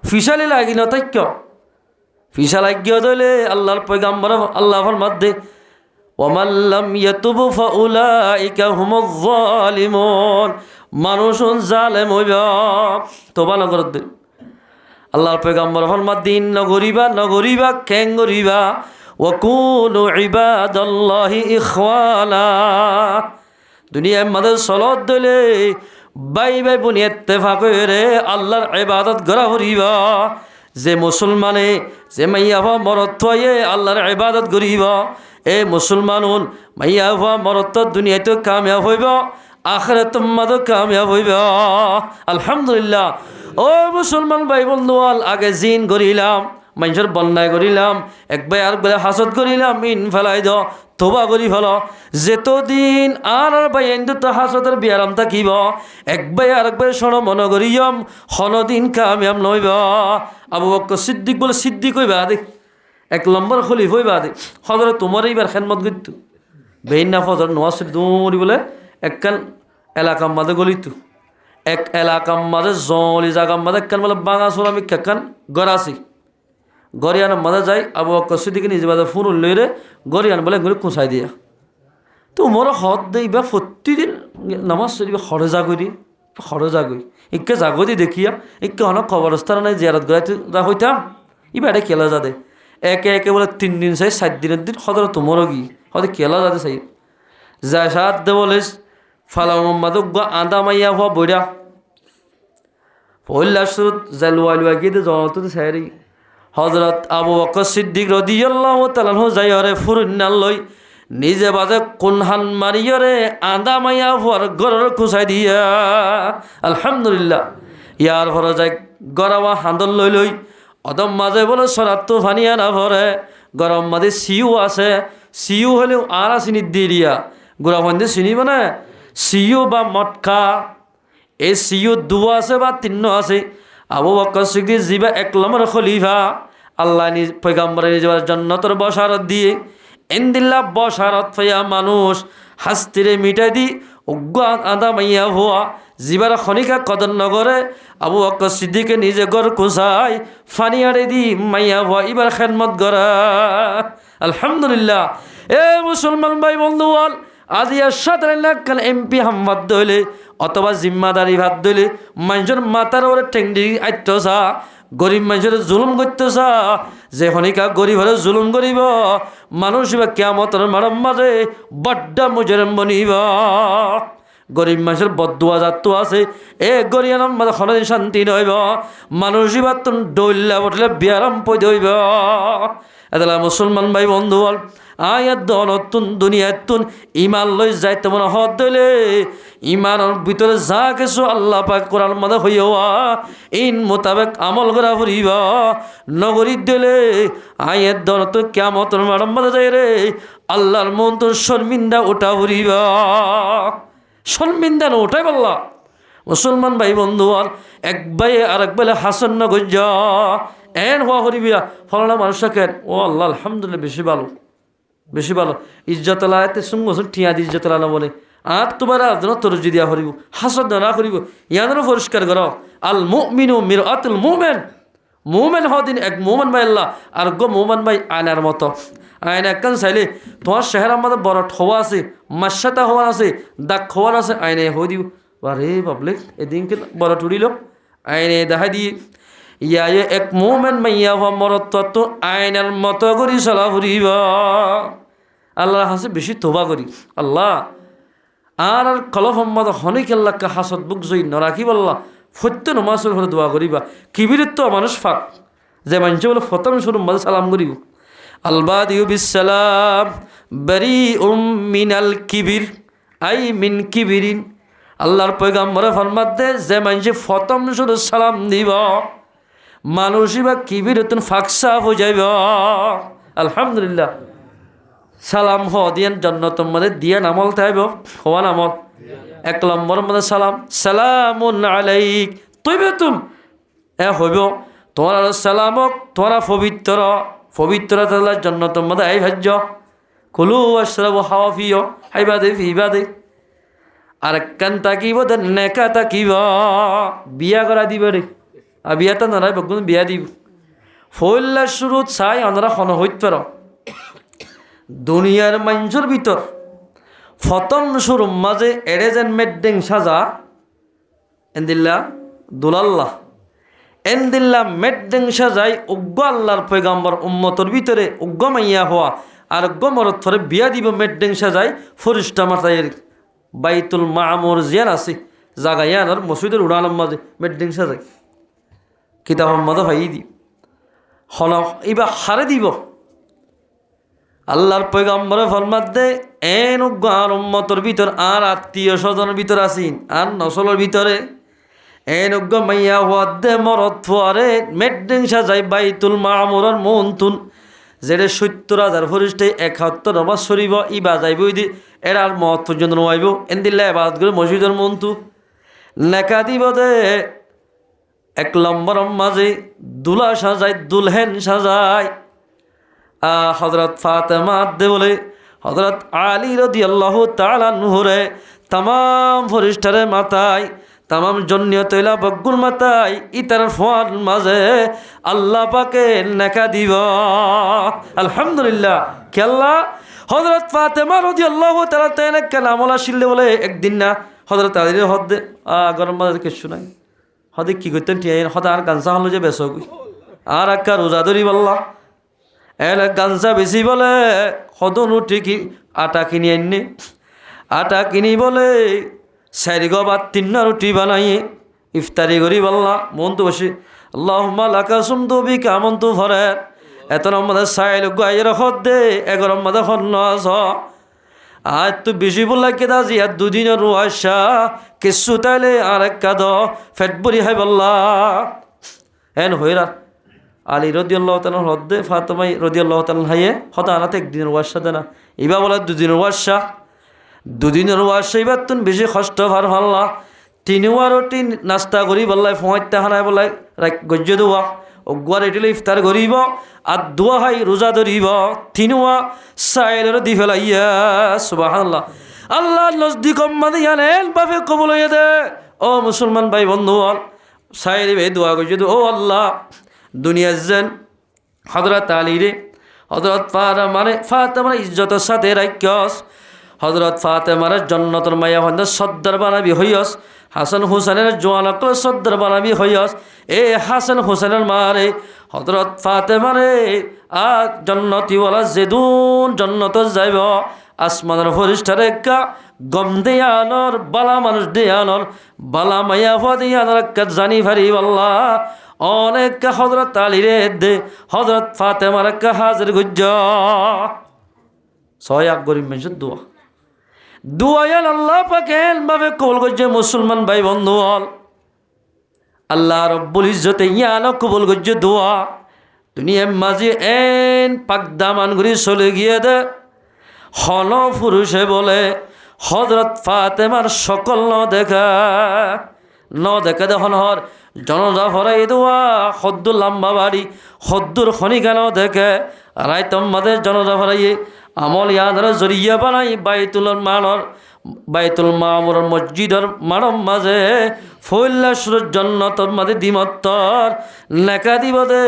ফিসালি লাগি ন তৈক্য ফিসা লাগিয়ে দলে আল্লাহর পয়গাম্বর আল্লাহ ফরমাত দে ওয়ামান লাম ইয়াতুবু ফাউলাইকা হুমুয যালিমুন, মানুষুন জালেম হইবা তোবা নগর দে। আল্লাহর পয়গাম্বর ফরমাত দিন নগরিবা কেন গরিবা ওয়াকুনু ইবাদাল্লাহি ইখওয়ানা, দুনিয়ার মধ্যে সলত দলে বাই বাই বুনি ইত্তেফাক করে আল্লাহর ইবাদত করা হরিবা। যে মুসলমানে যে মাইয়া হওয়া মরত হয়ে আল্লাহর ইবাদত করিব, এ মুসলমানুন মাইয়া হওয়া মরত দুনিয়াতে কামিয়াব হইব, আখিরাত মাদো কামিয়াব হইব। আলহামদুলিল্লাহ। ও মুসলমান ভাই বন্ধুয়াল, আগে জিন করিলাম মানুষের বন্যায় করিলাম একবার আর বেলা হাসত করিলাম ইন ফেলাই দ তোবা করি ফেল যেতদিন আর ভাই তো হাসতের বিয়ারাম থাকিব একবার আর একবার সন মন করিয়ম হনদিন কামিয়াম নইব। আবু বকর সিদ্দিক বলে সিদ্দিক হইবা দেখ 1 নম্বর খলিফ হইবা দেখ হজরে তোমার এইবার খেদমত করতো বেইনা ফজর নোয়াজ দৌড়ি বলে একখান এলাকার মাঝে গলিত এক এলাকার মাঝে জলি জায়গার মাঝে একখান বলে বাঙা সোলামি একখান গড়াছি গরিয়ানের মাঝে যাই আবু বকর সিদ্দিকে নিজে বাজার ফোন লই রে গরিয়ান বলে এগুলো কুঁচাই দিয়া তো মোর হদ দেইবা প্রতিদিন নামাজ শরীফ হরে জাগই ইকে জাগদি দেখিয়া ইকে অনেক কবরস্থান নাই জিয়ারত গড়াইতে হইতাম ইবা এটা খেলা যাদে একে একে বলে 3 দিন চাই 7 দিনের দিন হদর তোমারও কি হদে খেলা যাতে চাই যায় সাত দে বলে ফালা মোহাম্মদ আদা মাইয়া হওয়া বইরা পহিলা শুরুত যাই লুয়া গিয়ে জনতো সাইরি হজরত আবু বকর সিদ্দিক রাদিয়াল্লাহু তাআলা যাই হরে ফুরুন্নাল লই নিজে বাজে কোনহান মারিয়রে আদা মাইয়া হওয়ার গড়ের কুচাই দিয়া আলহামদুলিল্লাহ ইয়ার ভরে যাই গড়াওয়া হান্দল লই অদম মাঝে বলে সরাত ফানিয়া না ভরে গরম মাঝে সিউ আছে, সিউ হলেও আর আসিনি দিয়া গুড়া ফন্দে চিনিব না সিউ বা মটকা এই সিউ দু আছে বা তিন্ন আছে। আবু বকর সিদ্দিক জিবা 1 নম্বর খলিফা আল্লাহ পয়গম্বরের নিজের জান্নাতের বশারত দিয়ে ইনদিল্লাহ বশারত পাইয়া মানুষ হাস্তিরে মিটাই দি উগ্র আদা মাইয়া হওয়া জিবার খনিকা কদর নগরে আবু বকর সিদ্দিকে নিজে গর কুসাই ফানি আড়ে দি মাইয়া হওয়া এবার খেদমত গড়া। আলহামদুলিল্লাহ। এ মুসলমান ভাই বন্ধুয়াল আজিয়া 17 লাখ এমপি হাম্মদ দইলে অথবা জিম্মাদারি ভাত দইলে মানুষের মাথার ওরে টেংডি আইতসা গরিব মানুষের জুলুম করতেছা যে খনিকা গরিব হলে জুলুম করিব মানুষ বা কিয়ামতের মারম মাঝে বড্ডা মুজরিম বনিব। গরিব মানুষের বদুয়া জাতু আছে এ গরিয়ানার মাঝে খনদিন শান্তি নইব মানুষ বা তুন ডইল্লা বটলে বিয়ারাম পই দইব। এতলা মুসলমান ভাই বন্ধু আয়াত নতুন দুনিয়াতুন ইমান লই যাইতে মনে হদ দইলে ইমানের ভিতরে যা কিছু আল্লাহ পাক কোরআন মধ্যে হইয়া ইন মোতাবেক আমল করা ফুরিব নগরী দিলে আয়াত নতুন কিয়ামতের মাঠের মধ্যে যাই রে আল্লাহর মন তোর শর্মিন্দা ওঠা ফুরিব। শর্মিন্দা না ওঠাই বললা মুসলমান ভাই বন্ধু এক ভাই আর এক বেলে হাসন না গজ্জ এন হওয়া হরিবিয়া ফলানা মানুষটা কেন ও আল্লাহ আলহামদুলিল্লাহ বেশি ভালো বেশি ভালো ইজ্জতলা এতে সঙ্গ ঠিয়া দি ইজ্জতলা না বলে আর তোমার আজনা তরজি দিয়া হরিব হাসদ না করিব ইয়াদেরও পরিষ্কার কর আল মুমিনু মিরআতুল মুমিন মুমিন হদিন এক মুমিন ভাই আল্লাহ আর গো মুমিন ভাই আয়নার মতো আয়না একখান চাইলে তোমার চেহারার মধ্যে বড় ঠোয়া আছে মাসাতা হওয়া আছে দাগ খোয়ার আছে আয়নায় হয়ে দিও আরে বাবলে এদিনকে বড় টুরিল আয়নে দেখা দিয়ে ইয়া এক মুমিন মাইয়া হওয়া মরত তো আয়নার মতো করি চলা ফুরিব। আল্লাহ হাসে বেশি তোবা করি আল্লাহ আর কলফ মত হনিক আল্লাহকে হাসত বুক জয়ী নরাখি বললা সত্য নমাজের ঘরে দোয়া করিবা কিবিরিত্ব মানুষ ফাঁক যে মানুষ বলে ফতম শুরু মাঝে সালাম করিব আলবাদিউ বিসালাম বারি মিনাল কিবির আই মিন কিবিরিন আল্লাহর পয়গম্বরে ফরমাত দে যে মানুষ ফতম শুরু সালাম দিব মানুষই বা কিবিরতুন ফাঁকসা হয়ে যাইব। আলহামদুলিল্লাহ সালাম হ দিয়ান জন্নতর মধ্যে দিয়ান আমল থাইব হওয়ান আমল 1 নম্বর মধ্যে সালাম সালামুন আলাইক তুই তুম এ হইব তোমার সালামক তোমার পবিত্র পবিত্র তাল্লাহ জন্নতর মধ্যে আই ভাজ্য কুলু আশরাবু হাওয়া ফিও হাইবাদে ফিবাদে আর কান তাকিব নেকা তাকিব বিয়া করা দিব রে আর বিয়াটা নয় বগুন বিয়া দিব ফইল্লা শুরু চাই আমরা খন হইত পার দুনিয়ার মানুষের ভিতর ফতন শুরুর মাঝে এড়ে যেন মেড্ডেং সাজা এন্দিল্লা দুলাল্লাহ এন্দিল্লা মেড্ডেং সাজাই উগ্র আল্লাহর পয়গাম্বর উম্মতর ভিতরে উগ্র মাইয়া হওয়া আর গমরত ফরে বিয়া দিব মেড্ডেং সাজাই ফরিস্টা মাথায়ের বাইতুল মামুর জিয়ান আছে জাগা ইয়ানোর মসজিদের উড়ানোর মাঝে মেড্ডেং সাজাই কিতাবের মধ্যে ভাই দি হল এবার হারে দিব আল্লাহর পয়গম্বরে ফরমাত দে এন আর উম্মতর ভিতর আর আত্মীয় স্বজনের ভিতর আসিন আর নসলের ভিতরে এন মাইয়া হওয়ার দে মরত ফুয়ারে মেড্ডেং সাজাই বাইতুল মামুরের মন্তুন যেটা 70,000 ফরিস্টে 71 নমাজ শরীব ই বাজাইব দি এরার মত পর্যন্ত নোয়াইব এন্দিল্লা এবাদত করে মসজিদের মন্তু নেকা দিব দে 1 নম্বর মাঝে দুলা সাজাই দুলহেন সাজাই হযরত ফাতেমা দে বলে হযরত আলী রাদিয়াল্লাহু তাআলা আনহুরে তাম ফরিস্টারে মাথায় তাম জন্নিয় তৈলা বগুল মাথায় ইতার ফোয়ার মাঝে আল্লাহ পাকে নেকা দিব। আলহামদুলিল্লাহ কে আল্লাহ হযরত ফাতেমা রাদিয়াল্লাহু তাআলা তেনে কেন আমলা শিললে বলে একদিন না হযরত আলীর হদে গরম মাঝে কিছু নাই হদে কি করতেন টিয়া হদা আর গানসা হলো যে বেশ আর একটা রোজা ধরি বললা এর গানসা বেশি বলে হদনু ঠিকই আটা কিনি আননি আটা কিনি বলে 4 গো বা 3 রুটি বানাইয়ে ইফতারি করি বললা মন তো বসে আল্লাহুম্মা লাকা সুমতু বিকা আমনতু ফরে এত নম্বর সাইল গায়ের হদে 11 মধ্যে হন্ন আস আজ তো বেশি বললা কেদা জিয়া 2 দিনের রুয়াশা কিছু তাইলে আর এক কাদ ফেট বরি হাই বললা এন হইরা আলী রদিয়াল্লাহু তাআলা হদ্দে ফাতেমাই রদিয়াল্লাহু তাআলা হাইয়ে হতা আনাতে একদিনের ওয়াশা দেনা এবার বলে দুদিনের ওয়াশা দুদিনের ওয়াশা এবার তুন বেশি কষ্ট ভার হল্লা তিনিওয়ারও তিন নাস্তা করি বললাই ফোঁয়াইতে হানায় বললাই গজ্য দোয়া অগুয়ার এটিলে ইফতার করিব আর দোয়া হাই রোজা ধরিব তিনিওয়া সাইলের দি ফেলাইয়া সুবহানাল্লাহ আল্লাহ নজদিক মানে জানেন বাপে কবল হইয়া দে ও মুসলমান ভাই বন্ধু বল সাইলে ভাই দোয়া করছি ও আল্লাহ দুনিয়ার যেন হযরত আলী রে হযরত ফাতেমার ইজ্জতের সাথে রাখিস হযরত ফাতেমার জান্নাতের মায়া হন্দ সদ্দার বানাবি হইয়স হাসান হুসেনের জোয়ান অকল সদ্দার বানাবি হইয়স এ হাসান হুসেনের মারে হযরত ফাতেমারে আর জান্নাতিওয়ালা যেদুন জান্নাত যাইব আসমানের ফরিস্তারে কা গম দেয়ানোর বালা মানুষ দেয়ানোর বালা মায়া ফদিয়ানোর কা জানি ভারি আল্লাহ অনেক হযরত আলী রে দে হযরত ফাতেমার কা হাজির গুজ্জ ছয় গরিব মানুষের দোয়া দোয়ায়াল আল্লাহ পাকেন ভাবে কবুল করছে মুসলমান ভাই বন্ধু হল আল্লাহ রব্বুল ইজ্জতে ইয়ানো কবুল করছে দোয়া দুনিয়ার মাঝে এন পাক দামান ঘুরি চলে গিয়ে দে হন পুরুষে বলে হযরত ফাতেমার সকল ন দেখা দেখুন হর জনজা ফরাই দোয়া হদ্দুর লম্বা বাড়ি হদ্দুর খনিকা ন দেখে রায়তম মাদে জনজা ফরাইয়ে আমল ইয়াদের জরিয়া বানাই বাইতুল মামুর মসজিদের মানব মাঝে ফৈল্লাসুর জন্নতর মাঝে দিমত্তর নেকা দিব দে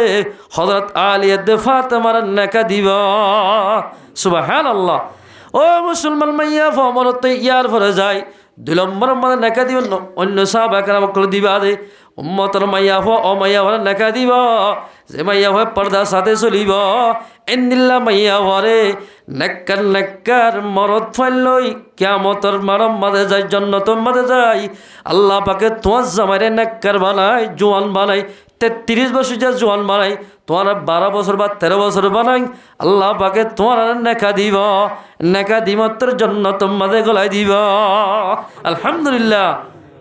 হযরত আলী দে ফাতেমার নেকা দিব সুবহানাল্লাহ ও মুসলমান মাইয়া ফমরত ইয়ার ভরে যায় 2 নম্বর মানে নেকা দিব অন্য সাহাবা কেরাম করে দিবা দে উম্মতর মাইয়া ও মাইয়া ভরে নেকা দিব যে মাইয়া হয় পর্দার সাথে চলিব এন্দিল্লা মাইয়া ভরে নেককার মরদ ফাইলই কিয়ামতর মারম মাঝে যায় জান্নাতের মাঝে যায় আল্লাহ পাকে তোমার জামাইরে নেককার বানাই জোয়ান বানাই 33 বছর যে জোয়ান বানাই তোমার 12 বছর বা 13 বছর বানাই আল্লাহ পাকে তোমার নেকা দিব নেকা দিমত্তর জান্নাতের মাঝে গলাই দিব আলহামদুলিল্লাহ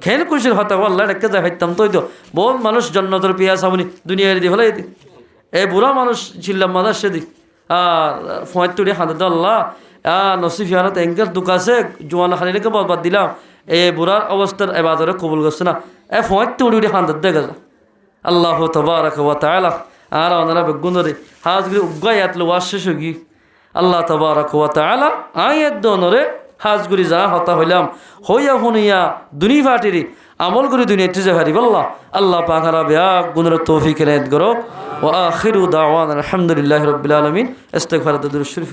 খেল খুশির হতা আল্লাহ রেখে যা খাইতাম তো বহুত মানুষ জান্নাতের পিয়াস আপনি দুনিয়ার দি ফেলাই দি এই বুড়া মানুষ ছিলাম মাদার সেদিক আর ফোঁয়াতুড়ি হাতে আল্লাহ নসিফ ইয়ানত এঙ্কের দুকাছে জোয়ান খানিকে বরবাদ দিলাম এই বুড়ার অবস্থার এবাদরে কবুল করছে না এ ফোঁয়াতুড়ি হাতে দেখা যা আল্লাহ তাবারাক ওয়া তাআলা আর ওনারা বেগুনরে হাজগিরি উগায়াতল ওয়াশশুগি আল্লাহ তাবারাক ওয়া তাআলা আয়াত দনরে হাজগুরি যা হতা হইলাম হইয়া হুনিয়া দুনি ফাটিরি আমল করি দুনিয়াতে জাহারি বল্লাহ আল্লাহ পাকারা বিয়া গুণের তৌফিক এনায়েত করো ওয়া আখিরু দাওয়ানা আলহামদুলিল্লাহি রাব্বিল আলামিন ইস্তিগফার দুরুদ শরীফ